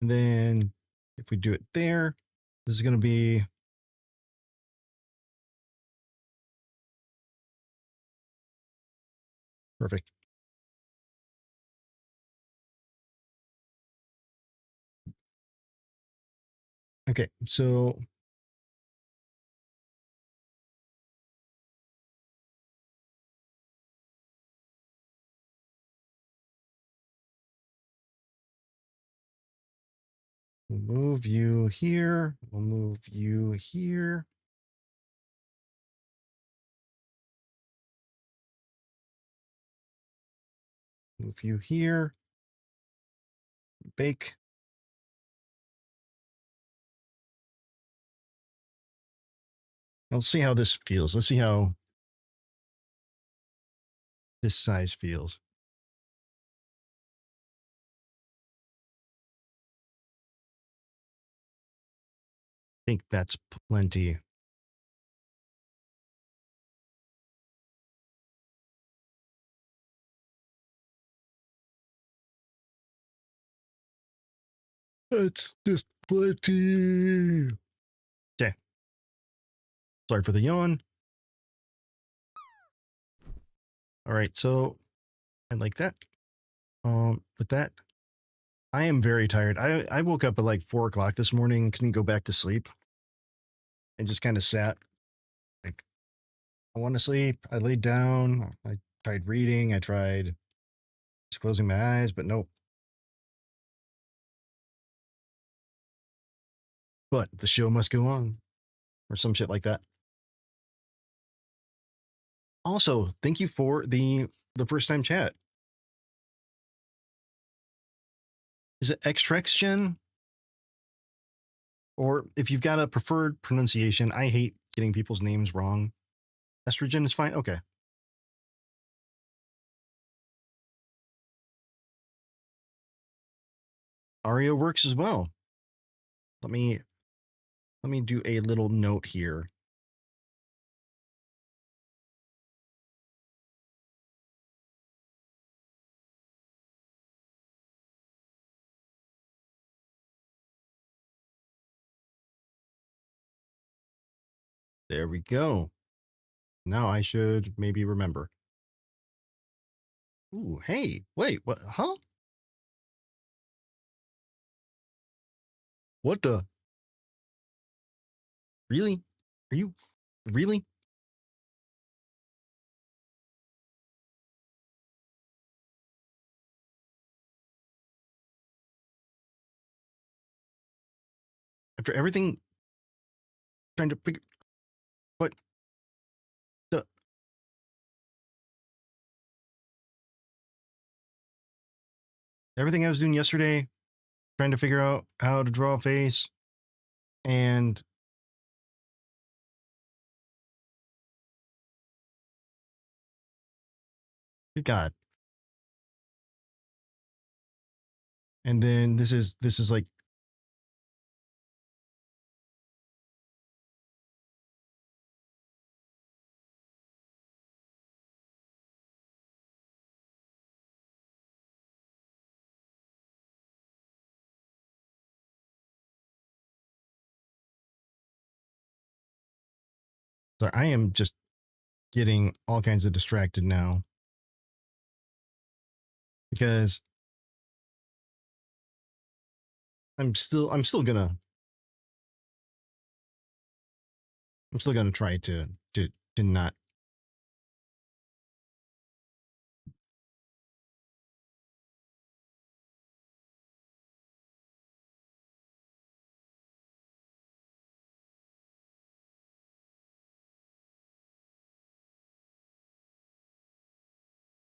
And then if we do it there, this is going to be perfect. Okay, so we'll move you here. We'll move you here. Move you here. Bake. Let's see how this feels. Let's see how this size feels. I think that's plenty. That's just plenty. Okay. Sorry for the yawn. All right, so I like that. With that, I am very tired. I woke up at like 4 o'clock this morning, couldn't go back to sleep, and just kind of sat. Like, I want to sleep. I laid down. I tried reading. I tried just closing my eyes, but nope. But the show must go on, or some shit like that. Also, thank you for the first time chat. Is it extraction? Or if you've got a preferred pronunciation, I hate getting people's names wrong. Estrogen is fine. Okay. Aria works as well. Let me do a little note here. There we go. Now I should maybe remember. Ooh, hey, wait, what? Huh? What the? Really? Are you really? After everything, trying to figure what the everything I was doing yesterday, trying to figure out how to draw a face, and good God. And then this is like so I am just getting all kinds of distracted now because I'm still gonna try to not.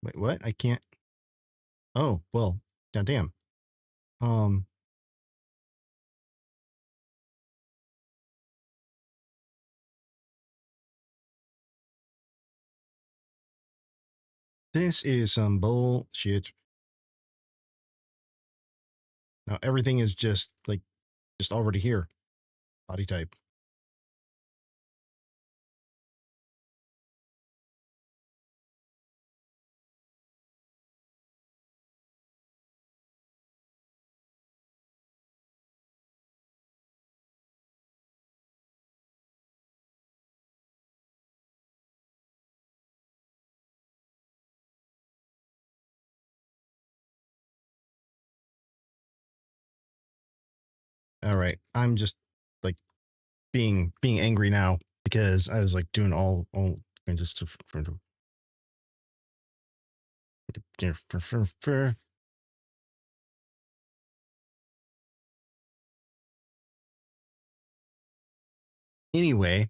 Wait, what? I can't. Oh, well, goddamn. Um, this is some bullshit. Now everything is just already here. Body type. All right. I'm just like being angry now because I was like doing all kinds of stuff for anyway.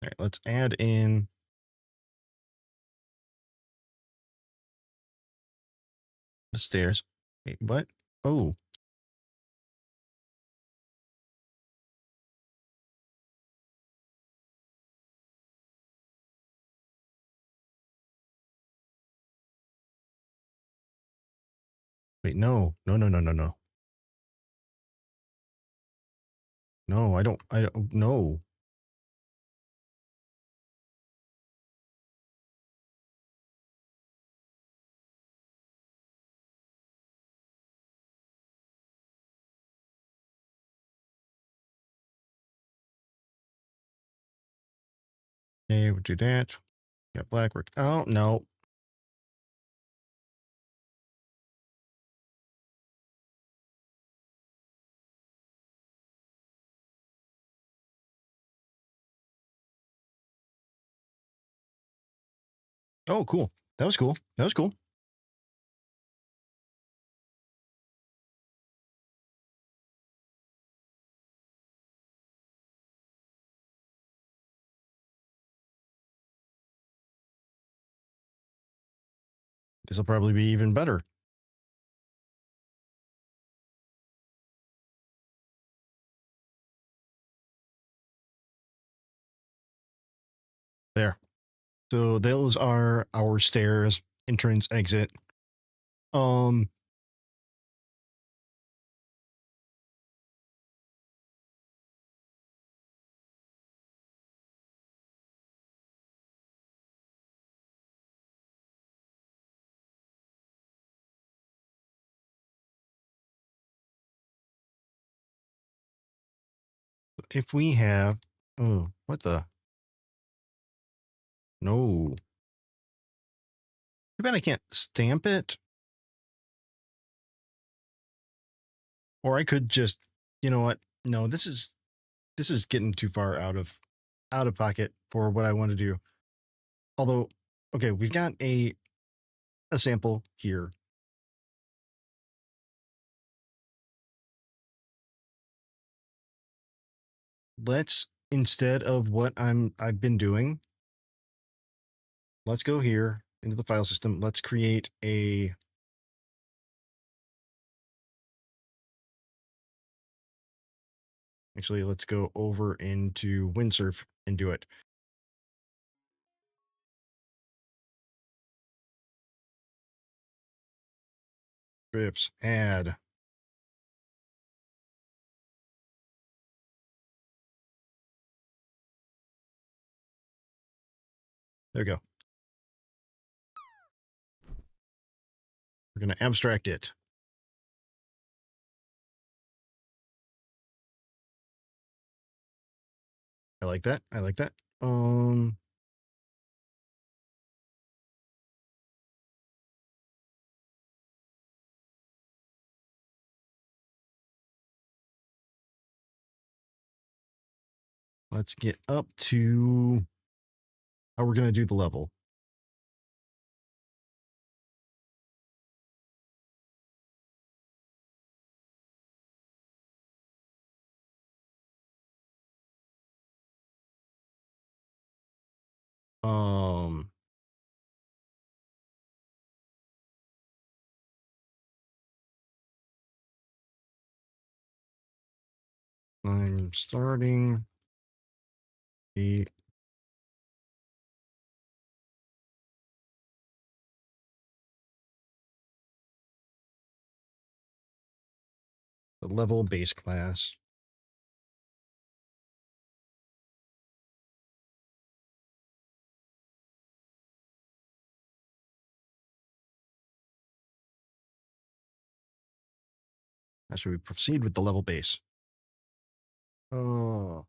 All right, let's add in the stairs. Wait, what? Oh, wait, no. No, no, no, no, no. No, I don't no. Okay, we'll do that. Got black work. Oh, no. Oh, cool. That was cool. That was cool. This will probably be even better. There. So those are our stairs, entrance, exit. If we have, oh, what the? No. Too bad I can't stamp it. Or I could just, you know what? No, this is getting too far out of pocket for what I want to do. Although, okay, we've got a sample here. Let's, instead of what I've been doing, let's go here into the file system. Let's create a actually, let's go over into Windsurf and do it. Scripts, add. There we go. We're going to abstract it. I like that. I like that. Let's get up to how we're going to do the level. I'm starting the level base class. How should we proceed with the level base? Oh,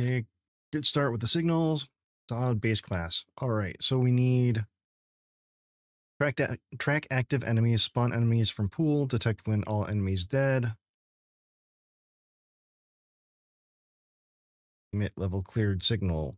okay. Good start with the signals. Solid base class. All right. So we need track active enemies, spawn enemies from pool, detect when all enemies dead. Emit level cleared signal.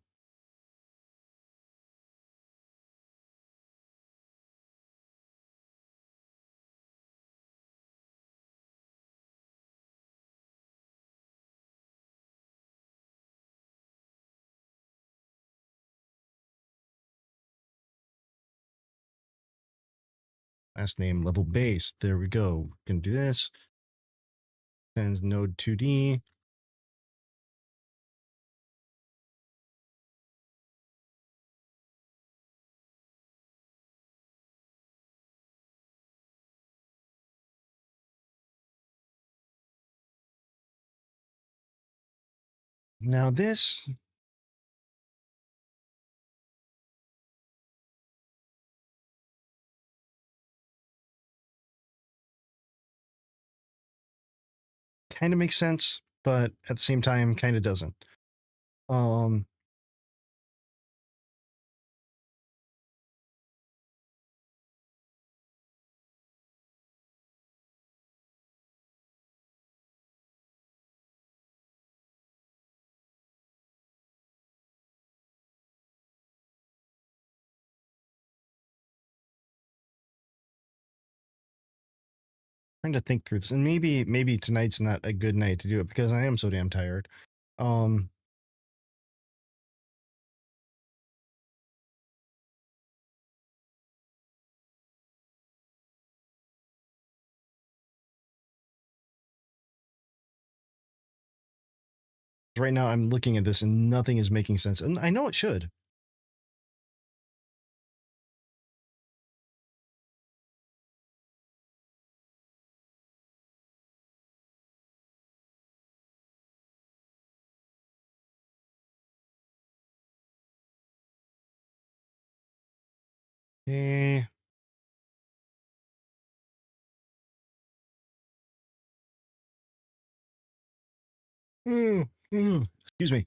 Last name level base. There we go. Can do this. Sends node 2D. Now this kind of makes sense, but at the same time, kind of doesn't. Um, trying to think through this, and maybe tonight's not a good night to do it because I am so damn tired. Um, right now I'm looking at this and nothing is making sense, and I know it should. Eh. Excuse me.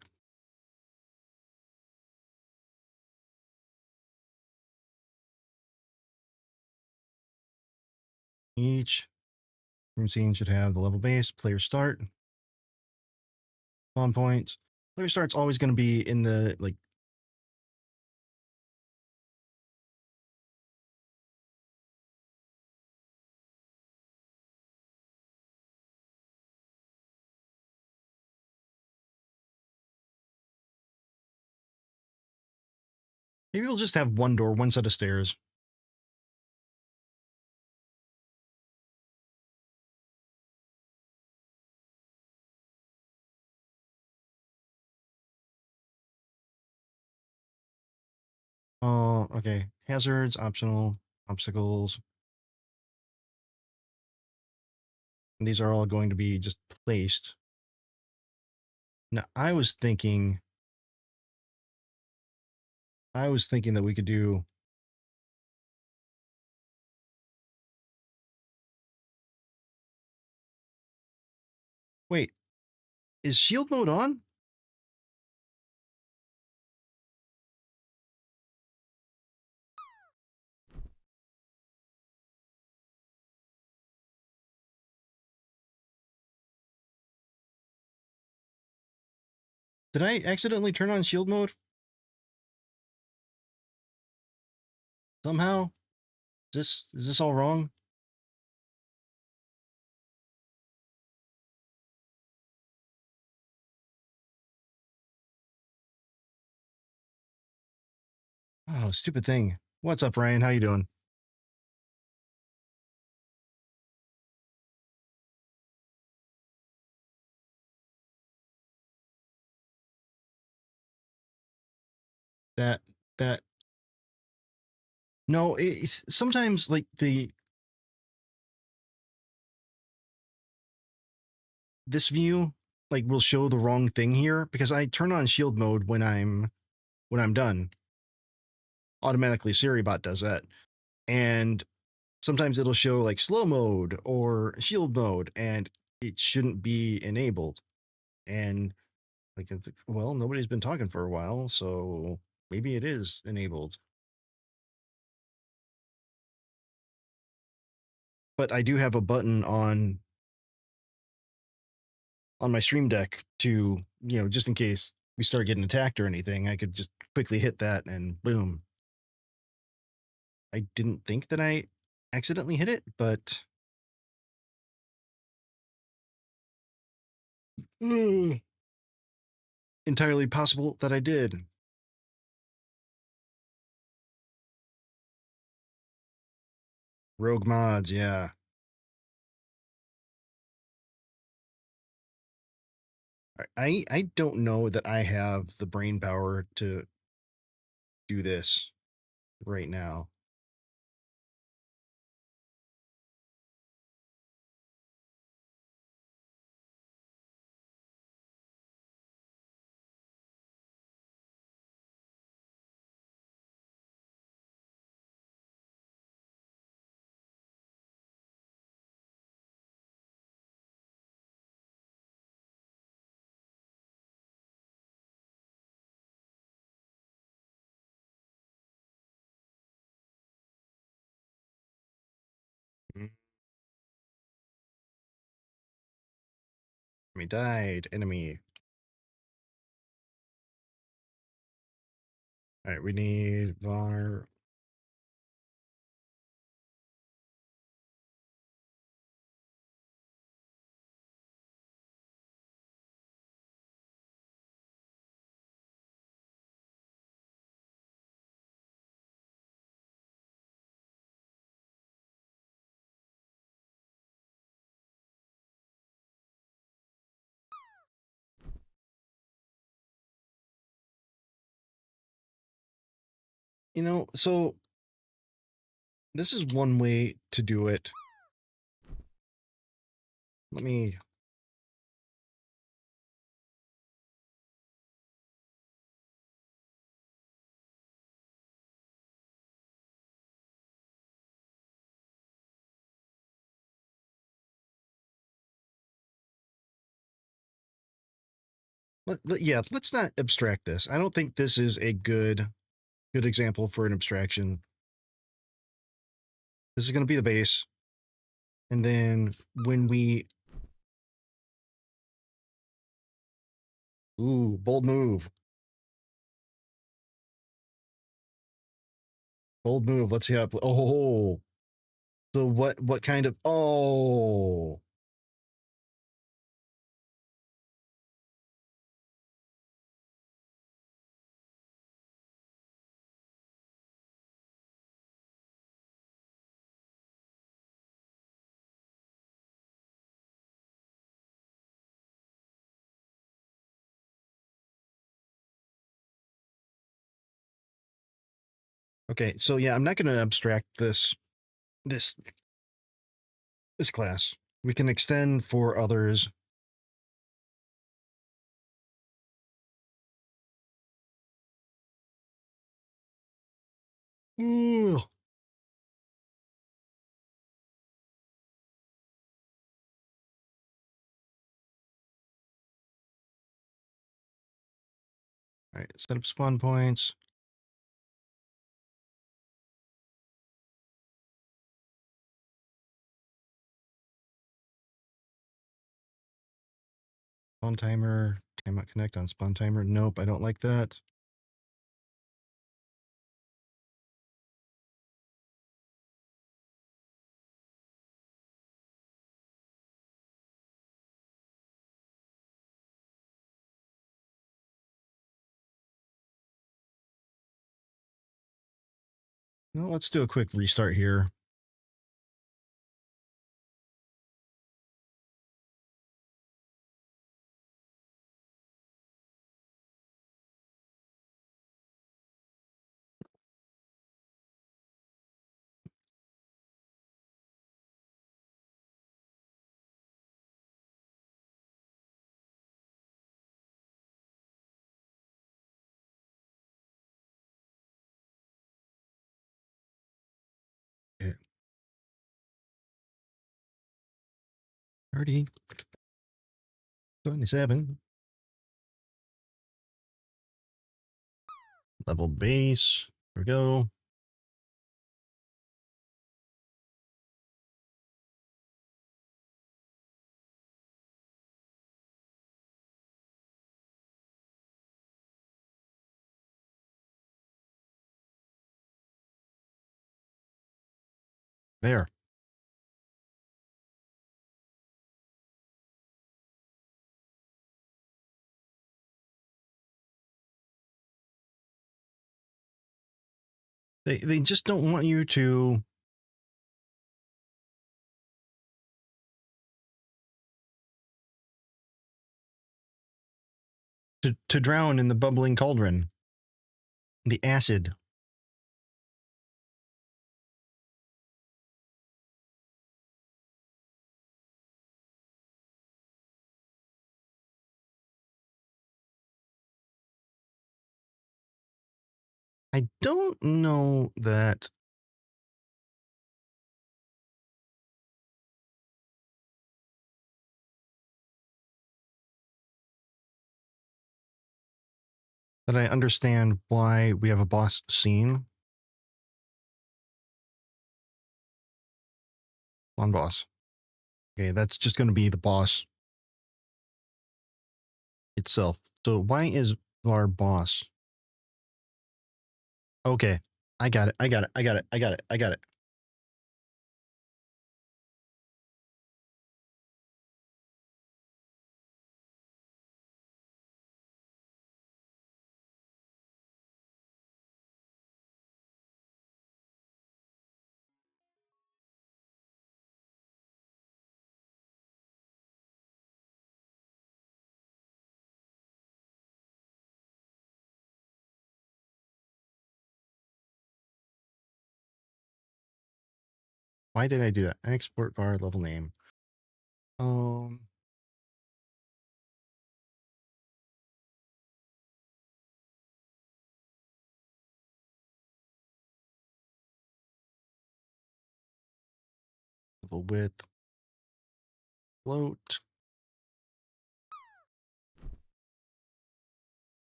Each room scene should have the level base, player start, spawn points. Player start's always going to be in the like. Maybe we'll just have one door, one set of stairs. Oh, okay. Hazards, optional, obstacles. And these are all going to be just placed. Now, I was thinking that we could do. Wait, is shield mode on? Did I accidentally turn on shield mode? Somehow? Is this all wrong? Oh, stupid thing. What's up, Ryan? How you doing? That that no, it's sometimes like this view like will show the wrong thing here because I turn on shield mode when I'm done. Automatically Siribot does that. And sometimes it'll show like slow mode or shield mode and it shouldn't be enabled. And like, well, nobody's been talking for a while, so maybe it is enabled. But I do have a button on my stream deck to, just in case we start getting attacked or anything, I could just quickly hit that and boom. I didn't think that I accidentally hit it, but entirely possible that I did. Rogue mods, yeah. I don't know that I have the brain power to do this right now. Enemy died. Enemy. All right, we need var. You know, so this is one way to do it. Let me... yeah, let's not abstract this. I don't think this is a good example for an abstraction. This is going to be the base. And then when we... Ooh, bold move. Bold move. Let's see how... Oh. So what kind of... Oh. Okay, so yeah, I'm not going to abstract this class. We can extend for others. Ooh. All right, set up spawn points. Spawn timer. Timeout connect on spawn timer. Nope, I don't like that. No, let's do a quick restart here. Yeah. 30. 27. Level base. There we go. There. They just don't want you to drown in the bubbling cauldron. The acid. I don't know that I understand why we have a boss scene on boss. Okay, that's just going to be the boss itself. So why is our boss? Okay, I got it. I got it. I got it. I got it. I got it. Why did I do that? Export var level name. Level width. Float.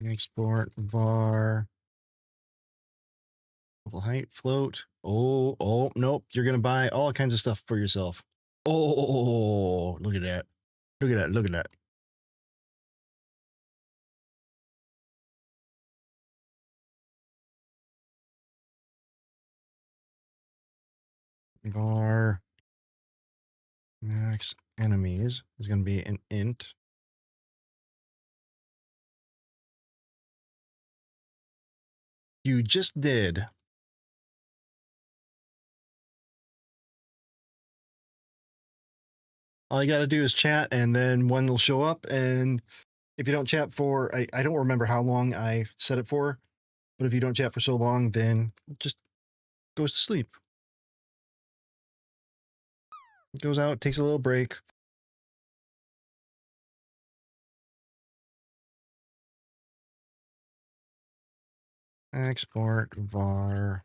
Export var level height float. Oh, nope. You're gonna buy all kinds of stuff for yourself. Oh, look at that. Look at that. Look at that. Var max enemies is gonna be an int. You just did. All you got to do is chat, and then one will show up. And if you don't chat for, I don't remember how long I set it for, but if you don't chat for so long, then it just goes to sleep. It goes out, takes a little break. Export var.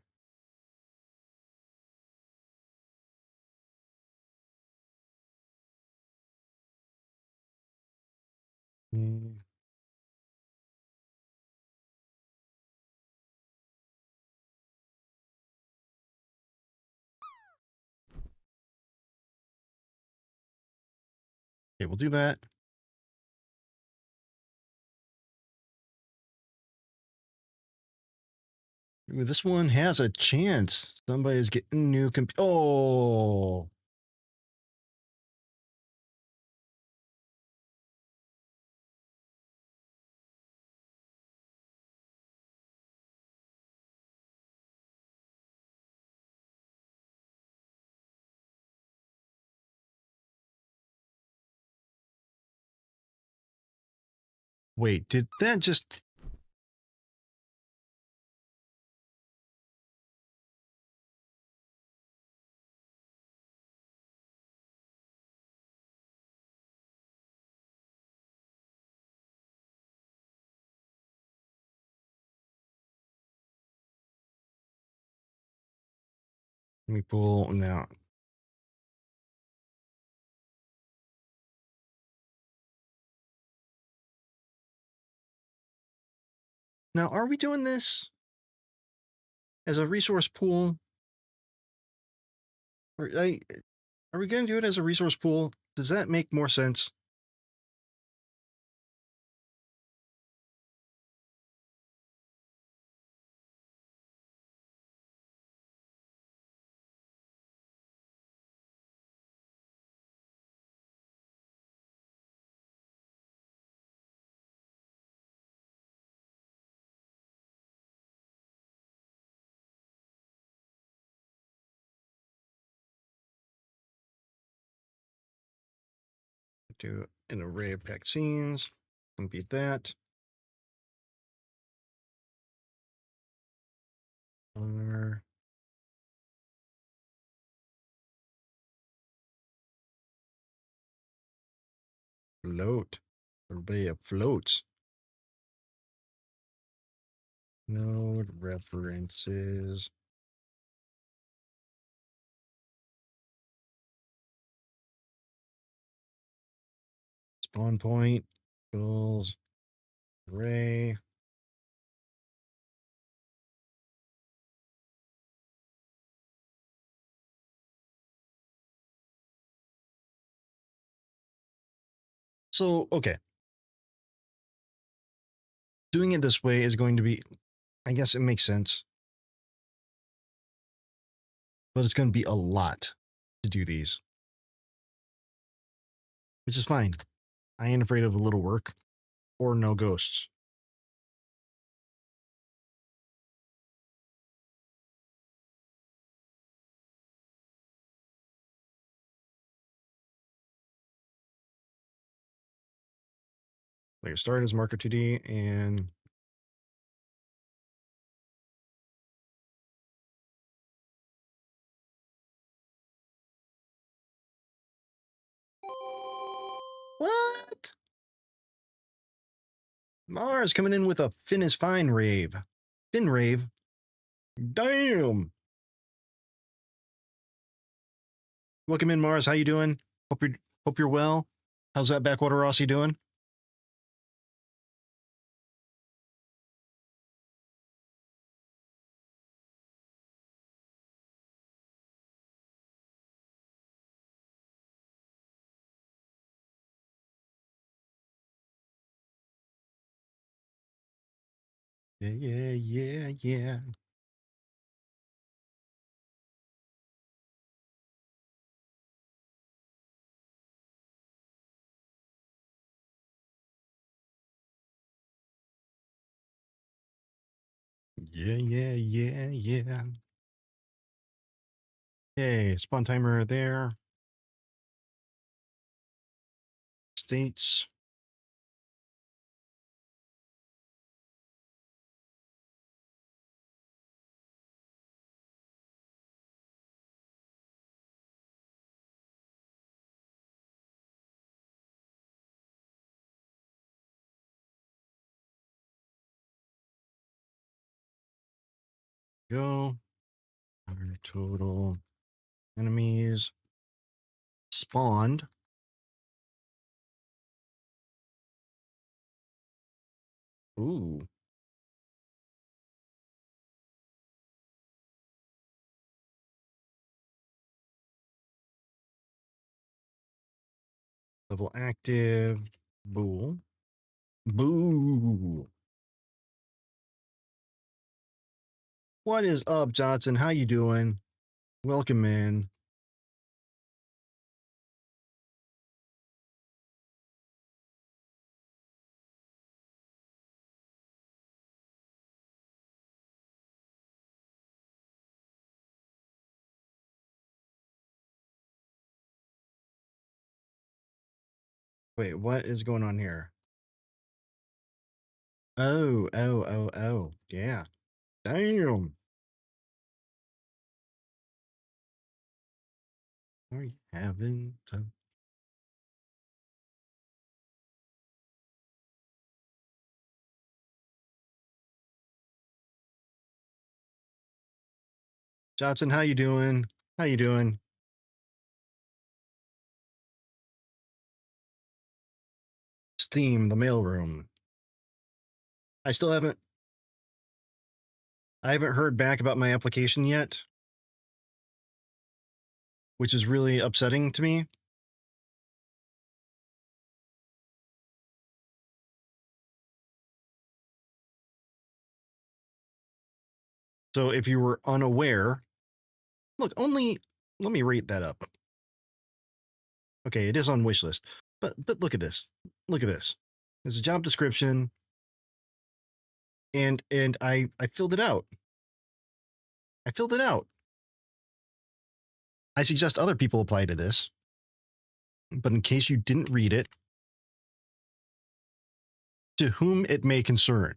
Mm. Okay, we'll do that. Ooh, this one has a chance. Somebody's getting new oh. Wait, did that just... Let me pull now. Now, are we doing this as a resource pool? Or, are we going to do it as a resource pool? Does that make more sense? Do an array of vaccines. Can beat that. Float. Array of floats. Node references. Spawn point. Equals array. So, okay. Doing it this way is going to be, I guess it makes sense. But it's going to be a lot to do these. Which is fine. I ain't afraid of a little work or no ghosts. Like start as marker 2D and What? Mars coming in with a Finn is fine rave. Finn rave. Damn. Welcome in, Mars. How you doing? Hope you're well. How's that backwater Rossi doing? Yeah. Yeah. Okay, spawn timer there. States. Go. Our total enemies spawned. Ooh. Level active. Boo. Boo. What is up, Johnson? How you doing? Welcome in. Wait, what is going on here? Oh. Yeah. Damn. Are you having to? Johnson, how you doing? How you doing? Steam, the mailroom. I haven't heard back about my application yet, which is really upsetting to me. So if you were unaware, look, let me rate that up. Okay, it is on wish list. But look at this. Look at this. There's a job description. And I filled it out. I filled it out. I suggest other people apply to this. But in case you didn't read it, to whom it may concern,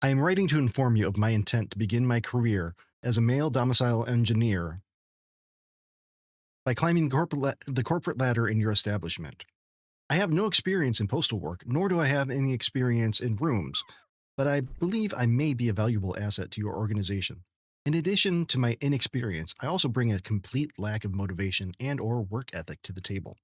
I am writing to inform you of my intent to begin my career as a male domicile engineer by climbing the corporate ladder in your establishment. I have no experience in postal work, nor do I have any experience in rooms, but I believe I may be a valuable asset to your organization. In addition to my inexperience, I also bring a complete lack of motivation and/or work ethic to the table.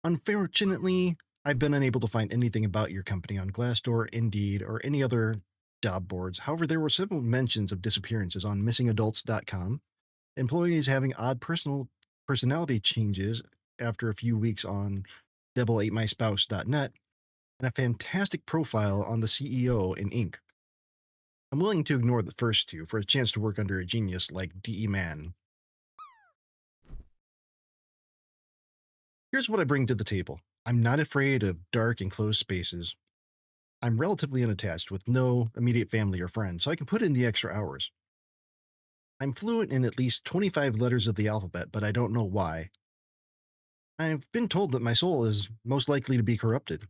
Unfortunately, I've been unable to find anything about your company on Glassdoor, Indeed, or any other job boards. However, there were several mentions of disappearances on missingadults.com, employees having odd personality changes after a few weeks on devil8myspouse.net, and a fantastic profile on the CEO in Inc. I'm willing to ignore the first two for a chance to work under a genius like D.E. Mann. Here's what I bring to the table. I'm not afraid of dark and closed spaces. I'm relatively unattached with no immediate family or friends, so I can put in the extra hours. I'm fluent in at least 25 letters of the alphabet, but I don't know why. I've been told that my soul is most likely to be corrupted.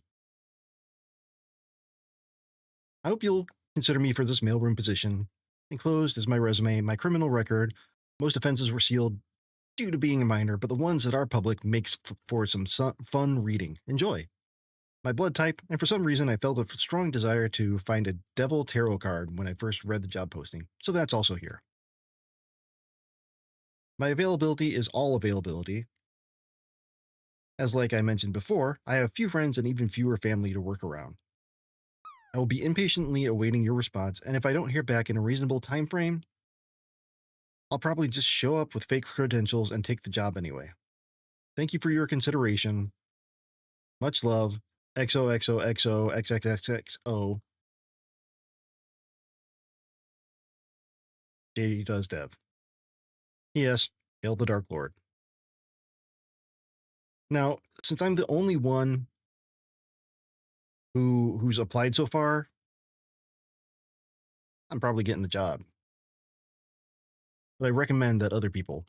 I hope you'll consider me for this mailroom position. Enclosed is my resume, my criminal record. Most offenses were sealed due to being a minor, but the ones that are public makes for some fun reading. Enjoy. My blood type, and for some reason I felt a strong desire to find a devil tarot card when I first read the job posting, so that's also here. My availability is all availability. As like I mentioned before, I have few friends and even fewer family to work around. I will be impatiently awaiting your response, and if I don't hear back in a reasonable time frame, I'll probably just show up with fake credentials and take the job anyway. Thank you for your consideration. Much love. XOXOXO XXXXO. JDDoesDev. Yes, hail the Dark Lord. Now, since I'm the only one who's applied so far, I'm probably getting the job. But I recommend that other people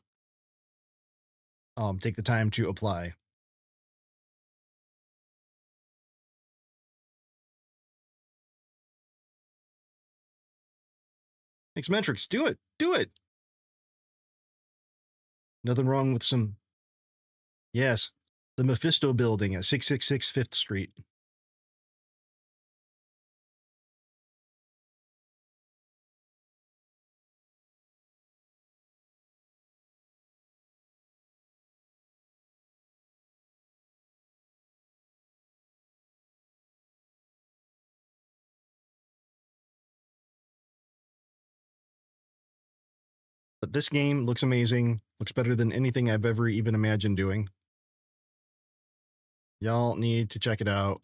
take the time to apply. Thanks, metrics. Do it. Do it. Nothing wrong with some. Yes, the Mephisto building at 666 5th Street. But this game looks amazing. Looks better than anything I've ever even imagined doing. Y'all need to check it out.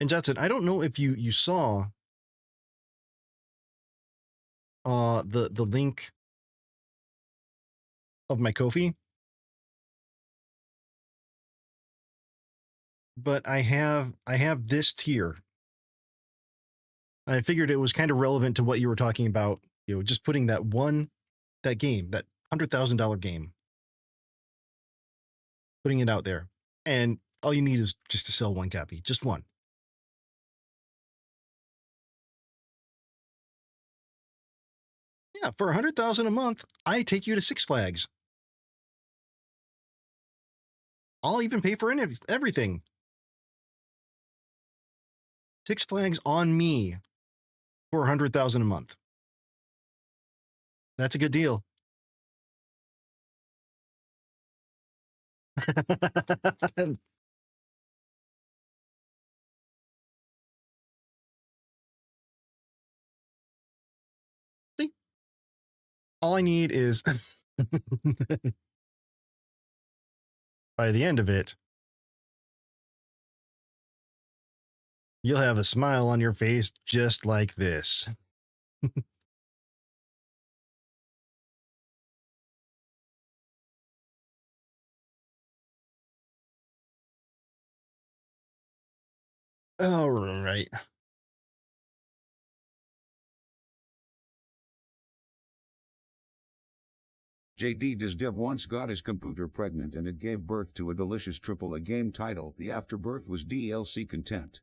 And Jetson, I don't know if you saw the link of my Ko-fi, but I have this tier. I figured it was kind of relevant to what you were talking about, just putting that game, that $100,000 game, putting it out there. And all you need is just to sell one copy, just one. Yeah, for $100,000 a month, I take you to Six Flags. I'll even pay for everything. Six Flags on me for $100,000 a month. That's a good deal. See, all I need is by the end of it, you'll have a smile on your face just like this. All right. JDDoesDev once got his computer pregnant and it gave birth to a delicious AAA game title. The afterbirth was DLC content.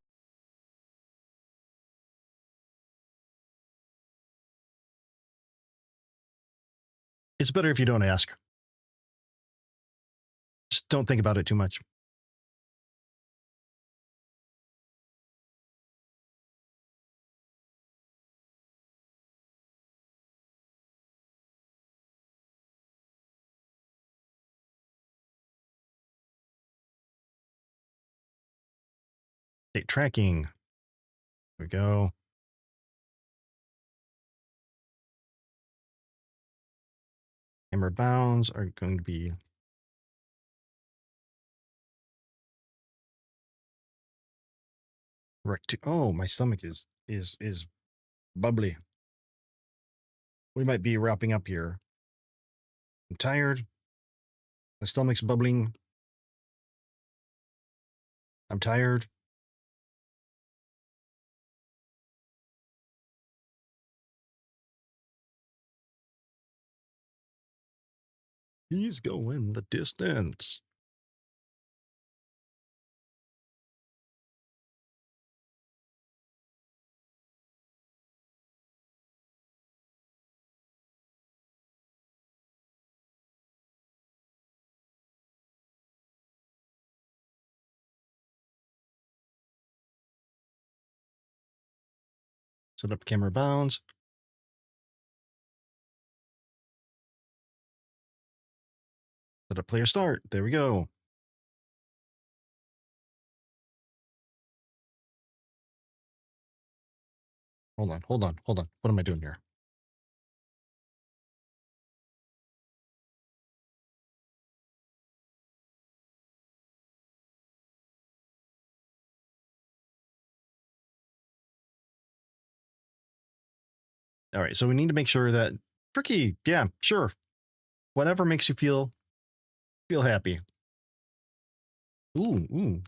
It's better if you don't ask. Just don't think about it too much. State tracking. Here we go. Hammer bounds are going to be oh, my stomach is bubbly. We might be wrapping up here. I'm tired. My stomach's bubbling. I'm tired. He's going the distance. Set up camera bounds. Set up player start. There we go. Hold on. What am I doing here? All right, so we need to make sure that tricky. Yeah, sure. Whatever makes you feel happy. Ooh.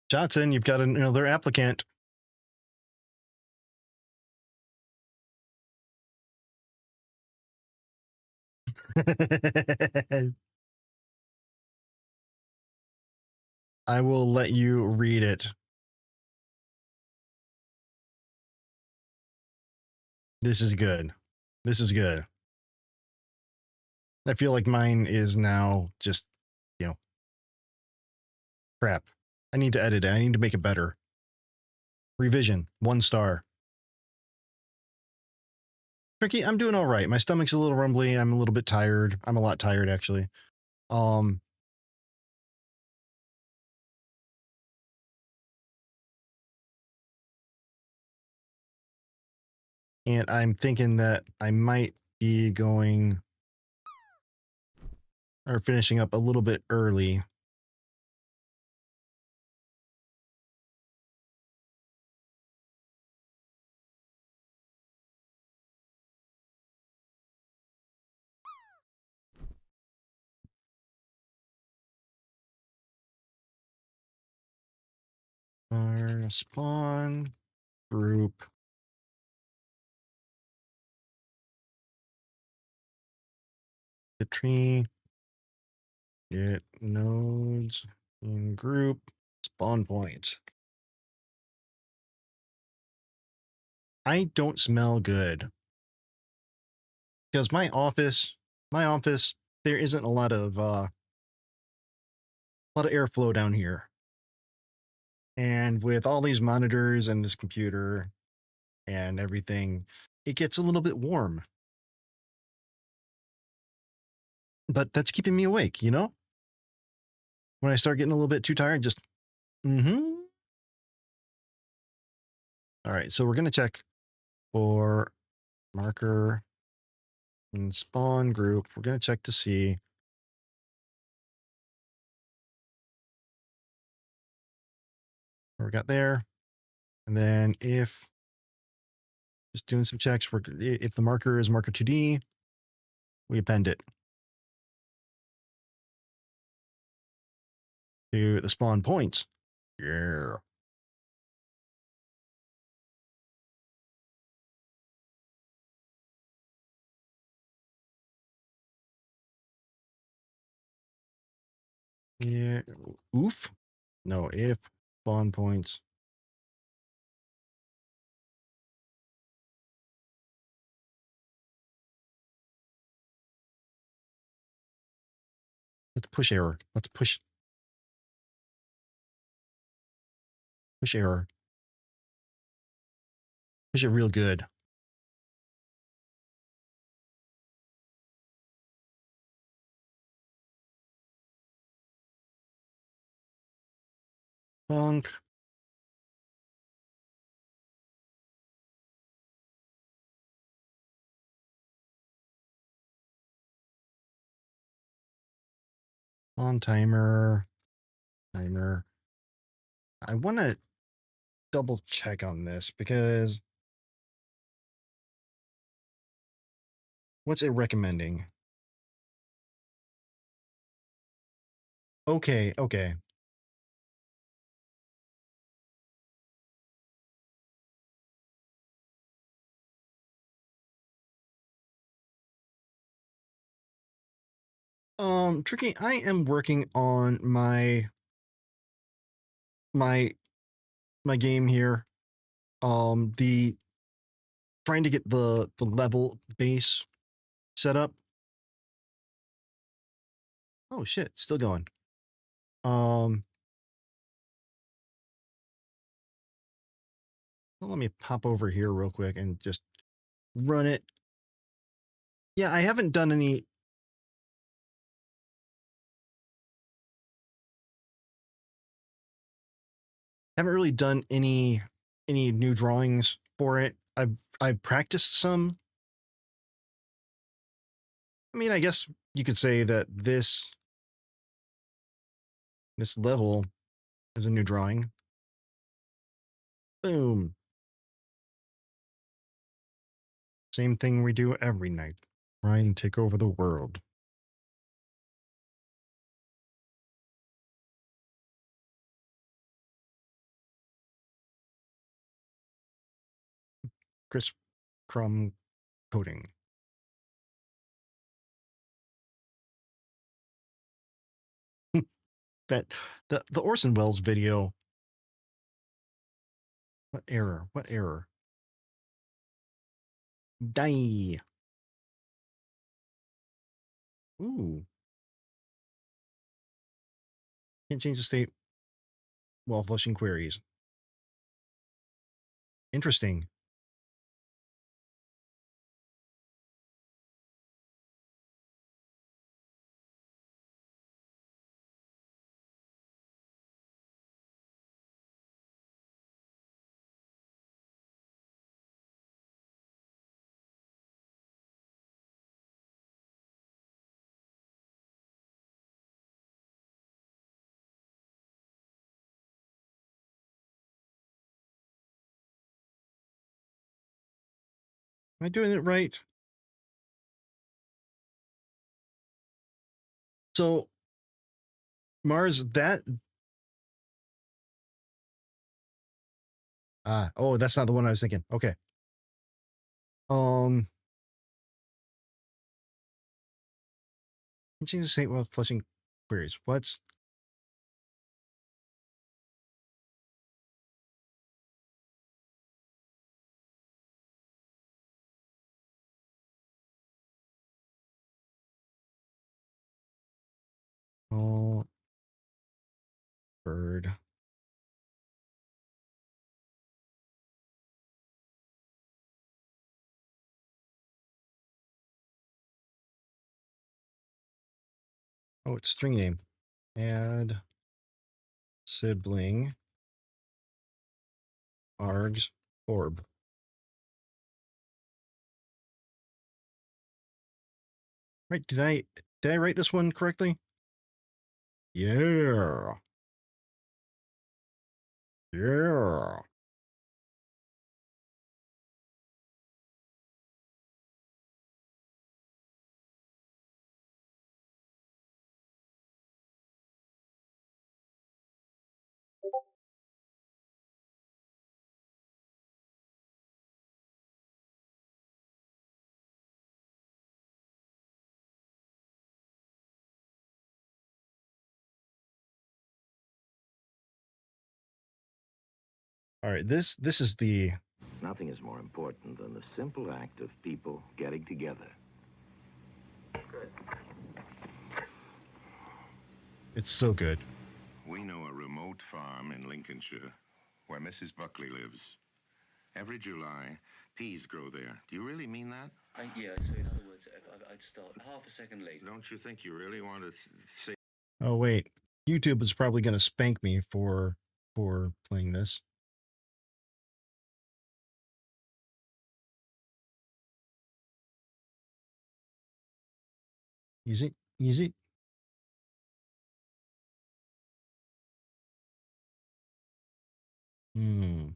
Johnson, you've got another applicant. I will let you read it. This is good. I feel like mine is now just, crap. I need to edit it. I need to make it better. Revision, 1 star. Tricky, I'm doing all right. My stomach's a little rumbly. I'm a little bit tired. I'm a lot tired, actually. And I'm thinking that I might be going or finishing up a little bit early. Our spawn group. The tree. Get nodes in group. Spawn points. I don't smell good. Because my office, there isn't a lot of airflow down here. And with all these monitors and this computer and everything, it gets a little bit warm. But that's keeping me awake, you know? When I start getting a little bit too tired, just, All right, so we're going to check for marker and spawn group. We're going to check to see what we got there. And then if, just doing some checks, if the marker is marker 2D, we append it to the spawn points. Yeah. Yeah. Oof. No, if spawn points. Let's push error. Let's push error. Push it real good. Bonk. On timer. Timer. I want to double check on this because what's it recommending? Okay. Tricky, I am working on my game here. the trying to get the level base set up. Oh shit, still going. Well, let me pop over here real quick and just run it. Yeah, I haven't done any. Haven't really done any new drawings for it. I've practiced some. I mean, I guess you could say that this level is a new drawing. Boom. Same thing we do every night. Try and take over the world. Crisp crumb coating. That the Orson Welles video. What error? What error? Die. Ooh. Can't change the state while flushing queries. Interesting. Am I doing it right? So, Mars, that... oh, that's not the one I was thinking. Okay. Change the state while flushing queries. What's... Oh, bird. Oh, it's string name. Add sibling args orb. Right? Did I write this one correctly? Yeah. Yeah. All right, this is the... Nothing is more important than the simple act of people getting together. It's so good. We know a remote farm in Lincolnshire where Mrs. Buckley lives. Every July, peas grow there. Do you really mean that? Yeah, so in other words, I'd start half a second late. Don't you think you really want to say... Oh, wait. YouTube is probably going to spank me for playing this. Easy, easy. Hmm.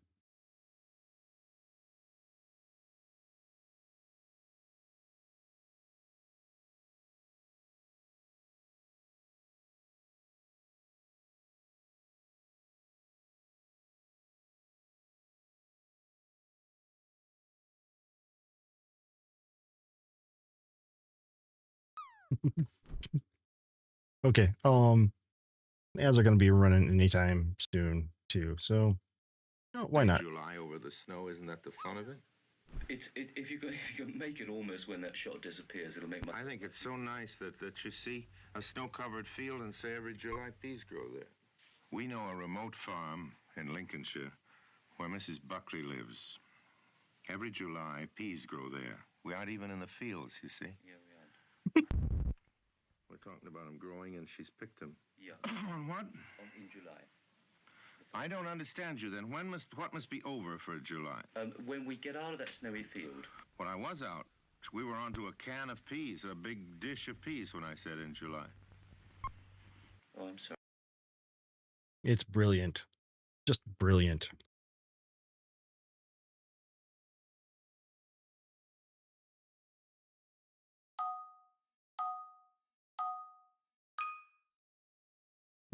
Okay. Ads are going to be running anytime soon too. So Oh, why not? July over the snow, isn't that the fun of it? If you can make it almost when that shot disappears, it'll make my. I think it's so nice that you see a snow-covered field and say every July peas grow there. We know a remote farm in Lincolnshire where Mrs. Buckley lives. Every July, peas grow there. We aren't even in the fields, you see. Yeah, we are. We're talking about them growing, and she's picked them. Yeah. What? In July. I don't understand you then. What must be over for July? When we get out of that snowy field. When I was out, we were onto a can of peas, a big dish of peas when I said in July. Oh, I'm sorry. It's brilliant. Just brilliant.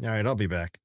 All right, I'll be back.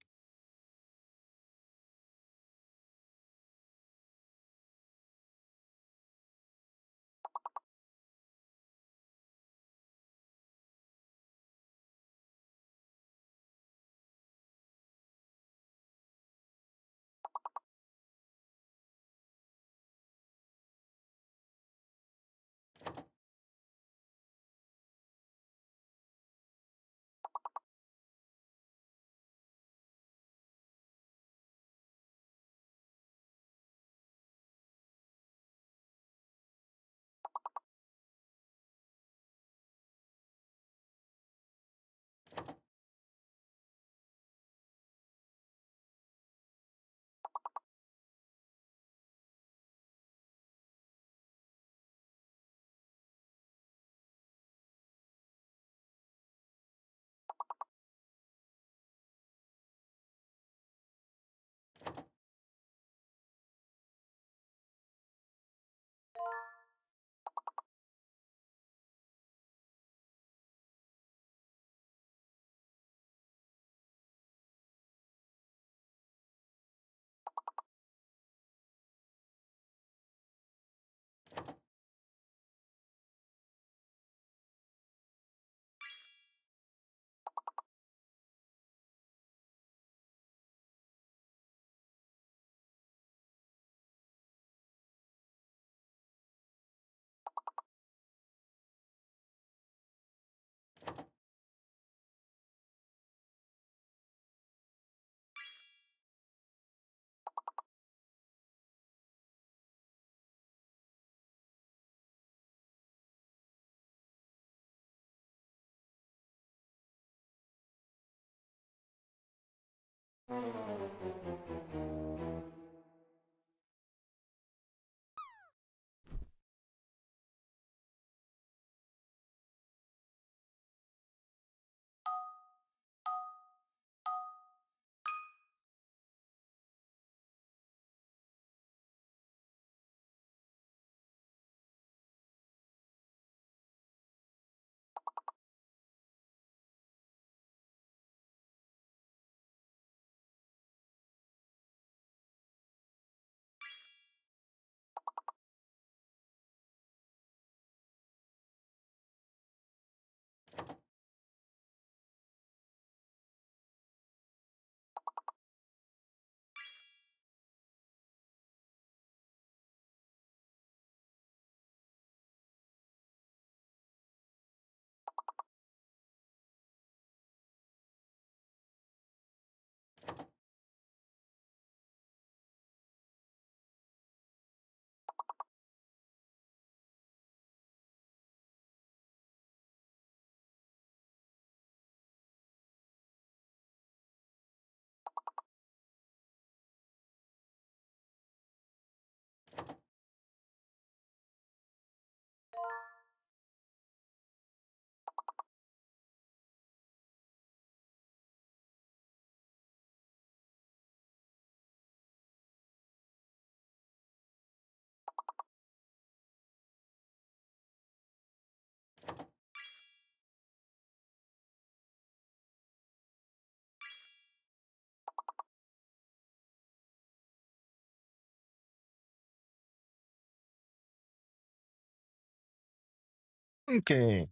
Okay.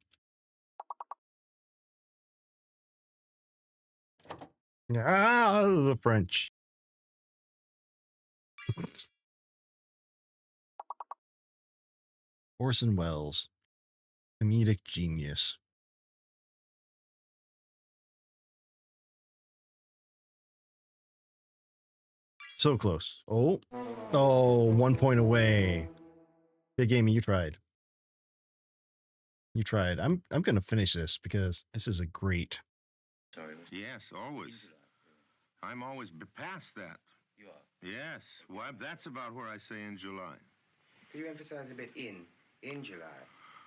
Ah, the French. Orson Welles, comedic genius. So close. Oh, 1 point away. Big Amy, you tried. You tried. I'm gonna finish this because this is a great. Sorry. Yes, always. I'm always past that. You are. Yes. Well, that's about where I say in July. Can you emphasize a bit in July?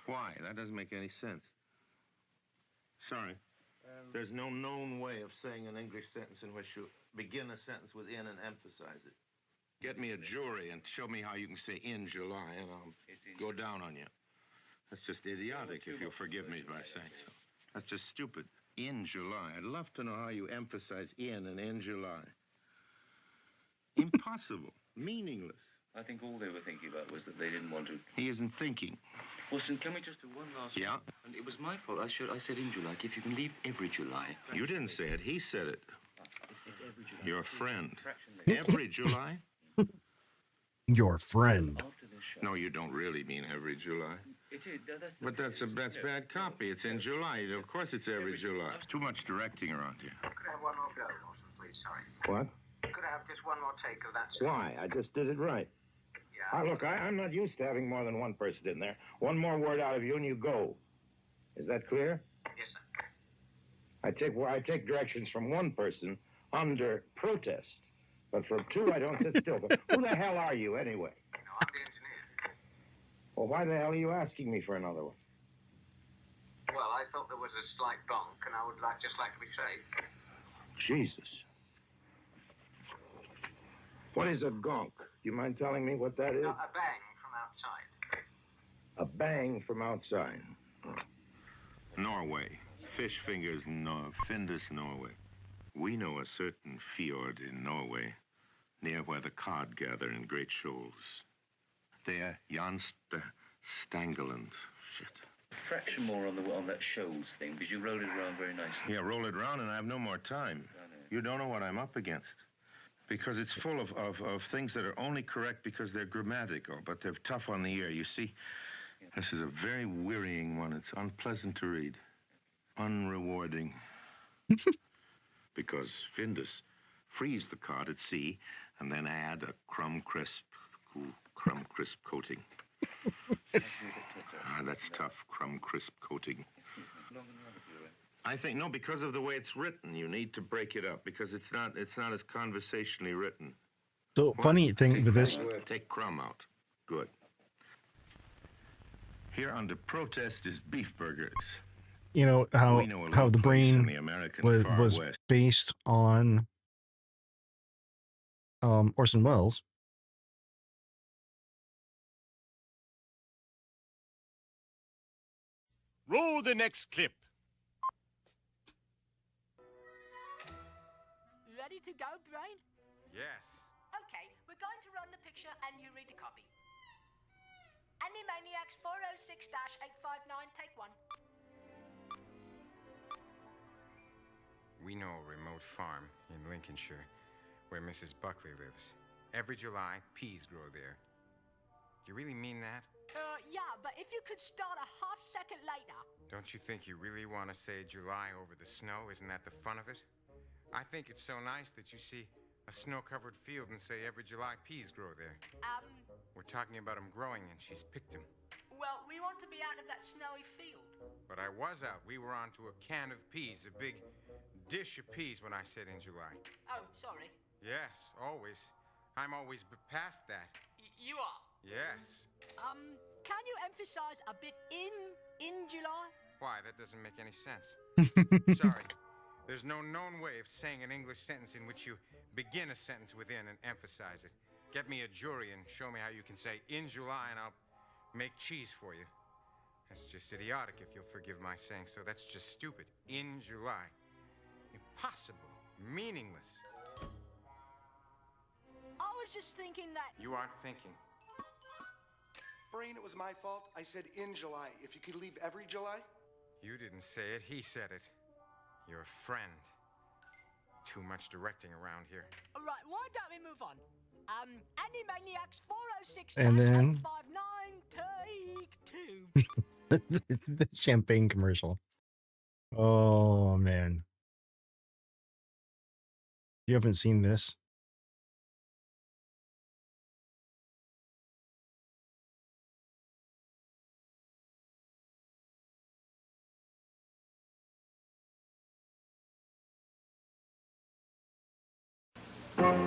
Why? That doesn't make any sense. Sorry. There's no known way of saying an English sentence in which you begin a sentence with in and emphasize it. Get me a jury and show me how you can say in July, and I'll go down on you. That's just idiotic, if you'll forgive me by saying so. That's just stupid. In July. I'd love to know how you emphasize in and in July. Impossible. Meaningless. I think all they were thinking about was that they didn't want to. He isn't thinking. Wilson, can we just do one last Yeah? one? And it was my fault. I said in July. If you can leave every July. You didn't say it. He said it. It's every July. Your friend. Fractionally. Every July? Your friend. After this show. No, you don't really mean every July. It is. But that's bad copy. It's in July. Of course it's every July. There's too much directing around here. Could I have one more go, Wilson, please? Sorry. What? Could I have just one more take of that? Why? I just did it right. Yeah. Look, I'm not used to having more than one person in there. One more word out of you and you go. Is that clear? Yes, sir. I take directions from one person under protest. But from two, I don't sit still. But who the hell are you, anyway? No, I'm the engineer. Well, why the hell are you asking me for another one? Well, I thought there was a slight bonk, and I would just like to be safe. Jesus. What is a gonk? Do you mind telling me what that is? No, a bang from outside. A bang from outside. Norway. Fish fingers, Findus, Norway. We know a certain fjord in Norway, near where the cod gather in great shoals. There, Janstangland. Shit. A fraction more on that shoals thing, because you rolled it around very nicely. Yeah, roll it around and I have no more time. I know. You don't know what I'm up against. Because it's full of things that are only correct because they're grammatical, but they're tough on the ear. You see, this is a very wearying one. It's unpleasant to read. Unrewarding. Because Findus freeze the cod at sea and then add a crumb crisp coating. That's tough, crumb crisp coating. I think, no, because of the way it's written, you need to break it up because it's not as conversationally written. So funny thing with this, Take crumb out. Good. Here under protest is beef burgers. you know We know a how little the place in brain the American was far was west. based on Orson Welles. Roll the next clip. Ready to go, Brain? Yes. Okay, we're going to run the picture and you read the copy. Animaniacs 406-859, take one. We know a remote farm in Lincolnshire where Mrs. Buckley lives. Every July, peas grow there. Do you really mean that? Yeah, but if you could start a half second later. Don't you think you really want to say July over the snow? Isn't that the fun of it? I think it's so nice that you see a snow-covered field and say every July peas grow there. We're talking about them growing and she's picked them. Well, we want to be out of that snowy field. But I was out. We were on to a can of peas, a big dish of peas when I said in July. Oh, sorry. Yes, always. I'm always past that. You are? Yes. Can you emphasize a bit in July? Why? That doesn't make any sense. Sorry. There's no known way of saying an English sentence in which you begin a sentence with in and emphasize it. Get me a jury and show me how you can say in July and I'll make cheese for you. That's just idiotic, if you'll forgive my saying so. That's just stupid. In July. Impossible. Meaningless. I was just thinking that... You aren't thinking. Brain, it was my fault. I said in July. If you could leave every July? You didn't say it. He said it. Your friend. Too much directing around here. Right, why don't we move on? Animaniacs 406 And then 859 take 2. the champagne commercial. Oh man. You haven't seen this?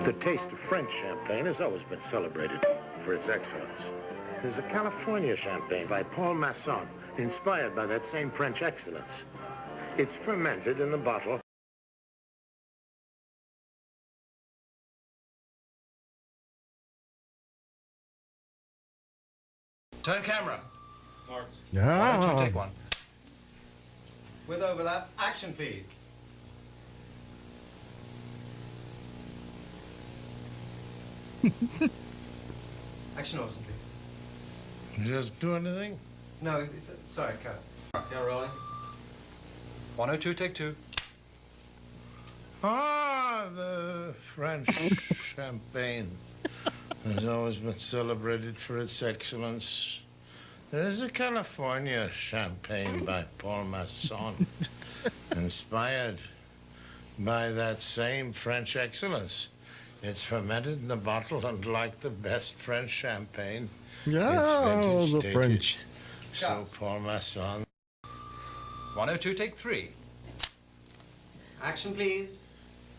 The taste of French champagne has always been celebrated for its excellence. There's a California champagne by Paul Masson, inspired by that same French excellence. It's fermented in the bottle. Turn camera. Yeah. 1 or 2, take 1. With overlap, action please. Action awesome, please. Just do anything? No, it's sorry, cut. Yeah, rolling. 102, take 2. Ah, the French champagne has always been celebrated for its excellence. There is a California champagne by Paul Masson, inspired by that same French excellence. It's fermented in the bottle, and like the best French champagne, Yeah, it's vintage the dated. French. So Paul Masson. 102, take 3. Action please.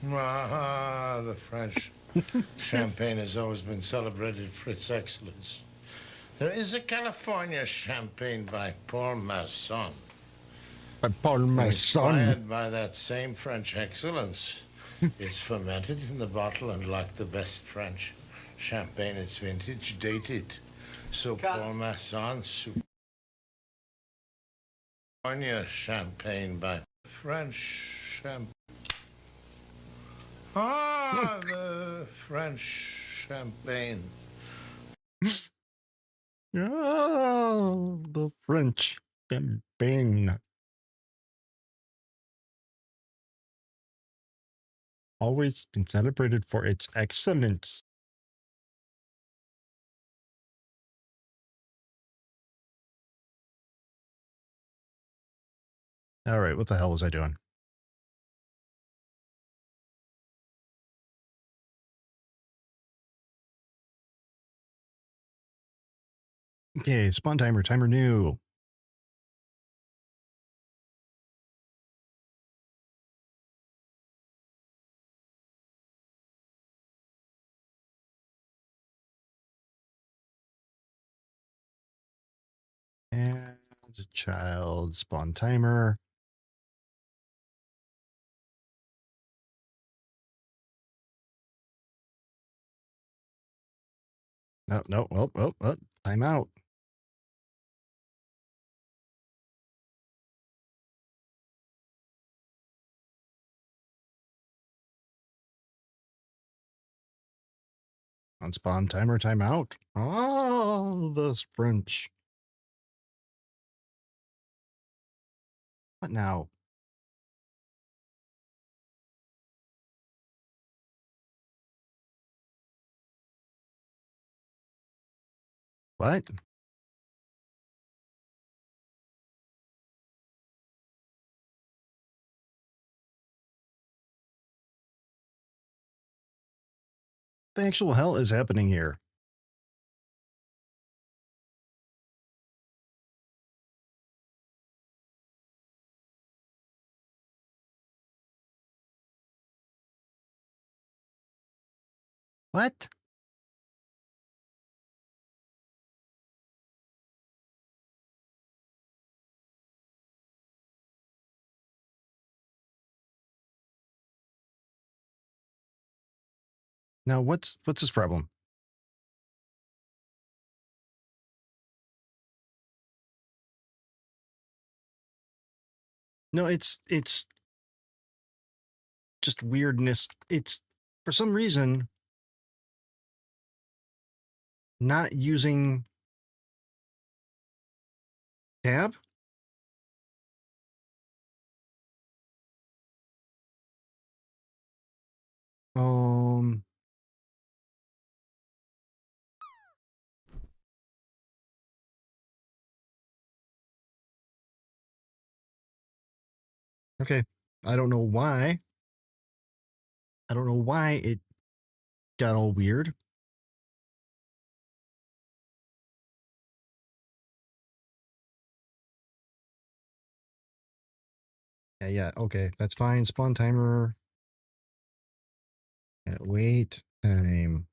Ah, the French champagne has always been celebrated for its excellence. There is a California champagne by Paul Masson. By Paul Masson. Inspired by that same French excellence. It's fermented in the bottle, and like the best French champagne, it's vintage dated. So Paul Masson. California champagne by French champagne. Ah, the French champagne. Oh, the French champagne. Always been celebrated for its excellence. All right, what the hell was I doing? Okay, spawn timer new. And a child spawn timer. No, oh, time out. On spawn timer, timeout. Oh, the French. What now? What? The actual hell is happening here? What? Now, what's this problem? No, it's just weirdness. It's for some reason not using tab. Um Okay. I don't know why. I don't know why it got all weird. Yeah, okay. That's fine. Spawn timer. Wait time.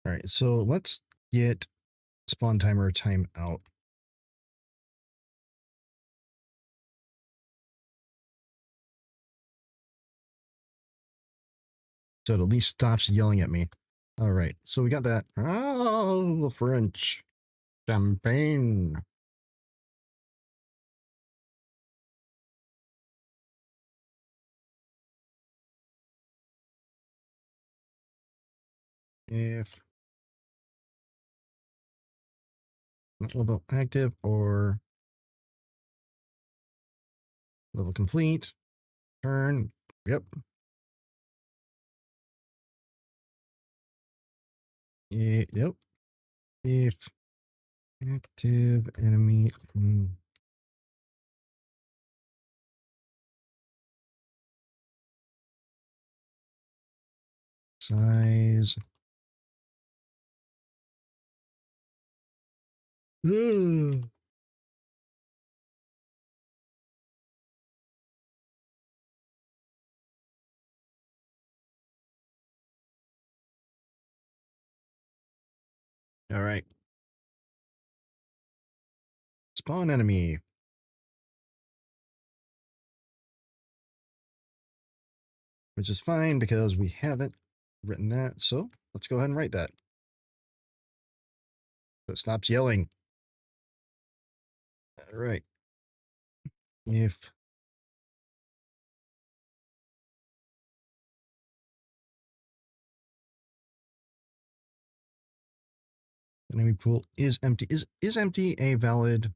All right, so let's get spawn timer time out. So it at least stops yelling at me. All right, so we got that. Oh, the French champagne. If not level active or level complete, turn. Yep. Yep. If active enemy. Size. Ugh. All right. Spawn enemy. Which is fine because we haven't written that. So let's go ahead and write that. So it stops yelling. All right. If enemy pool is empty, is empty a valid?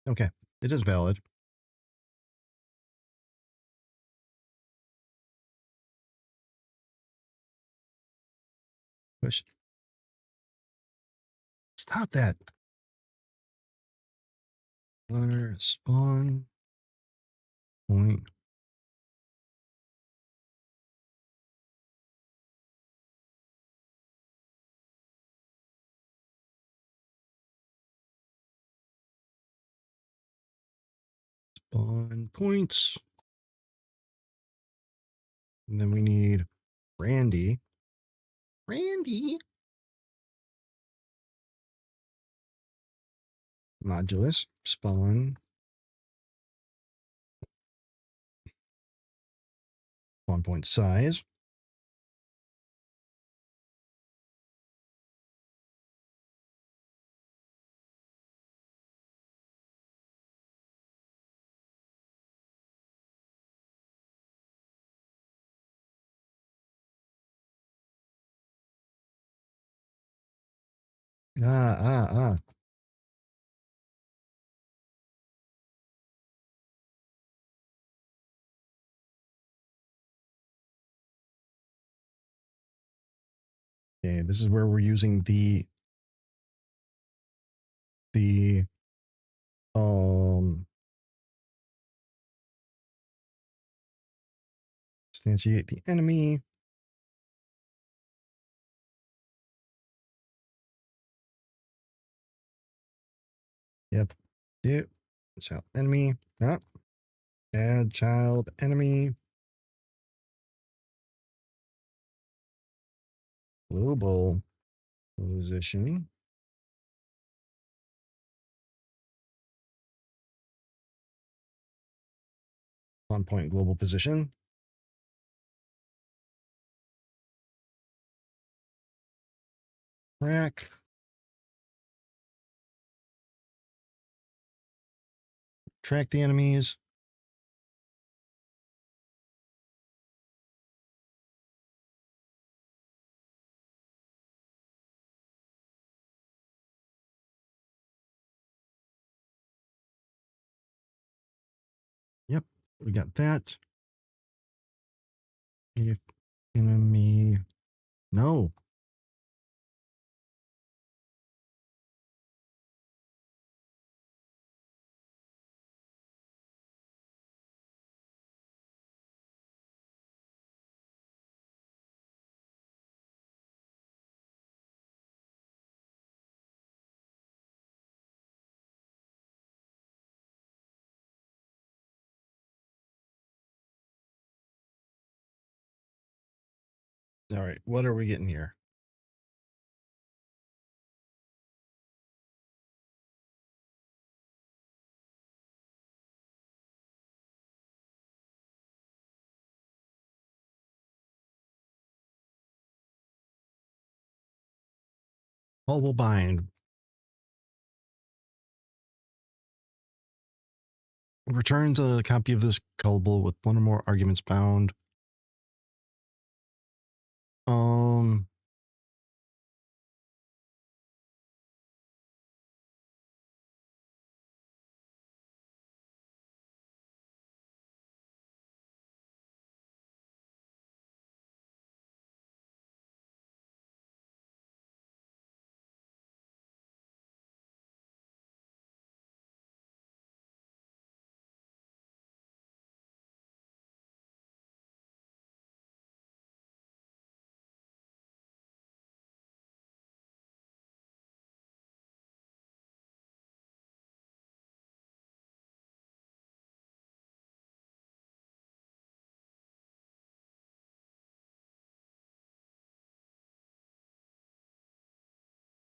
Okay, it is valid. Push. Stop that. Spawn point. Spawn points. And then we need Randy. Randy. Modulus. Spawn. Spawn point size. Ah. Okay, this is where we're using the instantiate the enemy. Yep. Child enemy. Yep. Add child enemy. Global position. On point global position. Track. Track the enemies. Yep. We got that. If enemy. No. All right. What are we getting here? Mobile bind. Returns a copy of this callable with one or more arguments bound.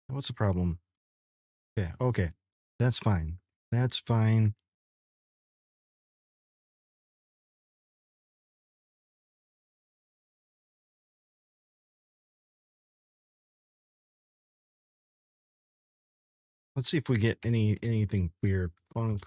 What's the problem? Yeah, okay. That's fine. That's fine. Let's see if we get anything weird. Bonk.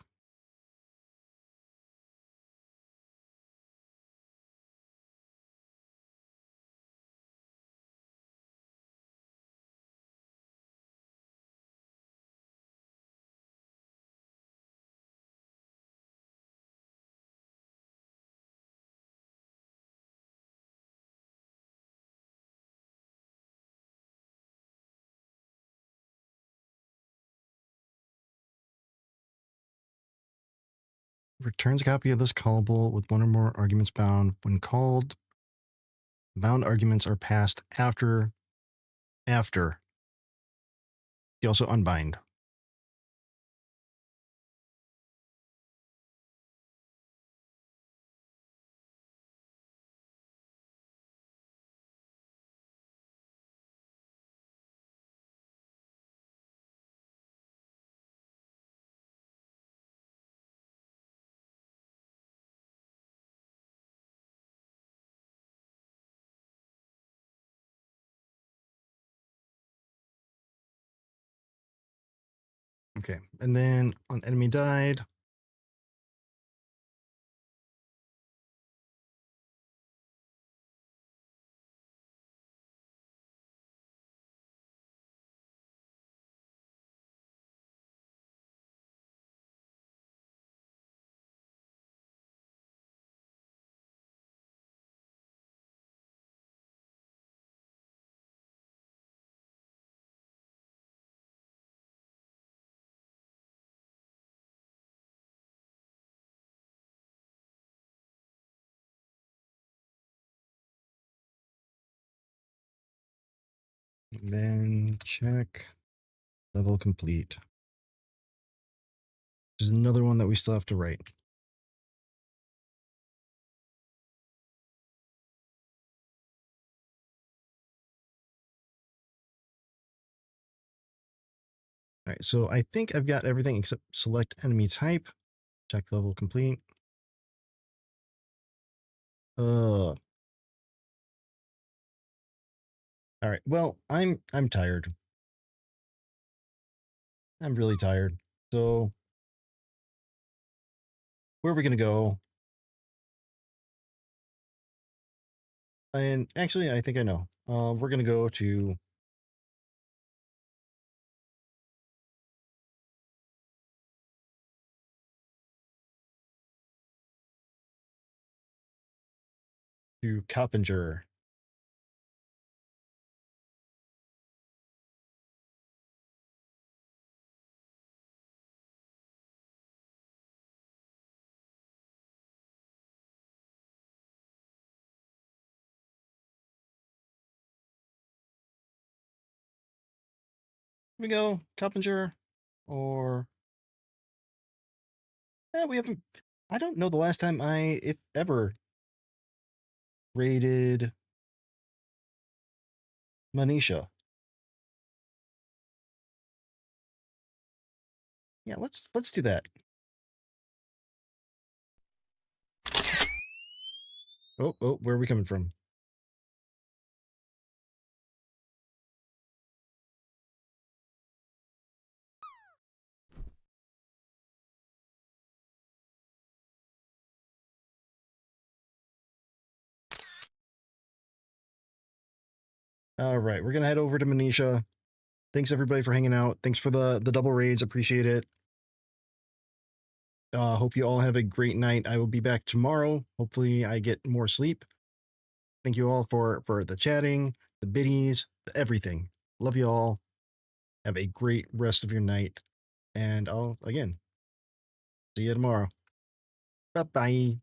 Returns a copy of this callable with one or more arguments bound. When called, bound arguments are passed after. You also unbind. Okay, and then on enemy died. And then check level complete. There's another one that we still have to write. All right, so I think I've got everything except select enemy type. Check level complete. All right. Well, I'm tired. I'm really tired. So where are we gonna go? And actually, I think I know. We're gonna go to to Coppinger. Here we go, Coppinger, or we haven't. I don't know the last time I, if ever, rated Manisha. Yeah, let's do that. Oh, where are we coming from? All right, we're gonna head over to Manisha. Thanks everybody for hanging out. Thanks for the double raids. Appreciate it. Hope you all have a great night. I will be back tomorrow. Hopefully I get more sleep. Thank you all for the chatting, the biddies, everything. Love you all. Have a great rest of your night. And I'll, again, see you tomorrow. Bye-bye.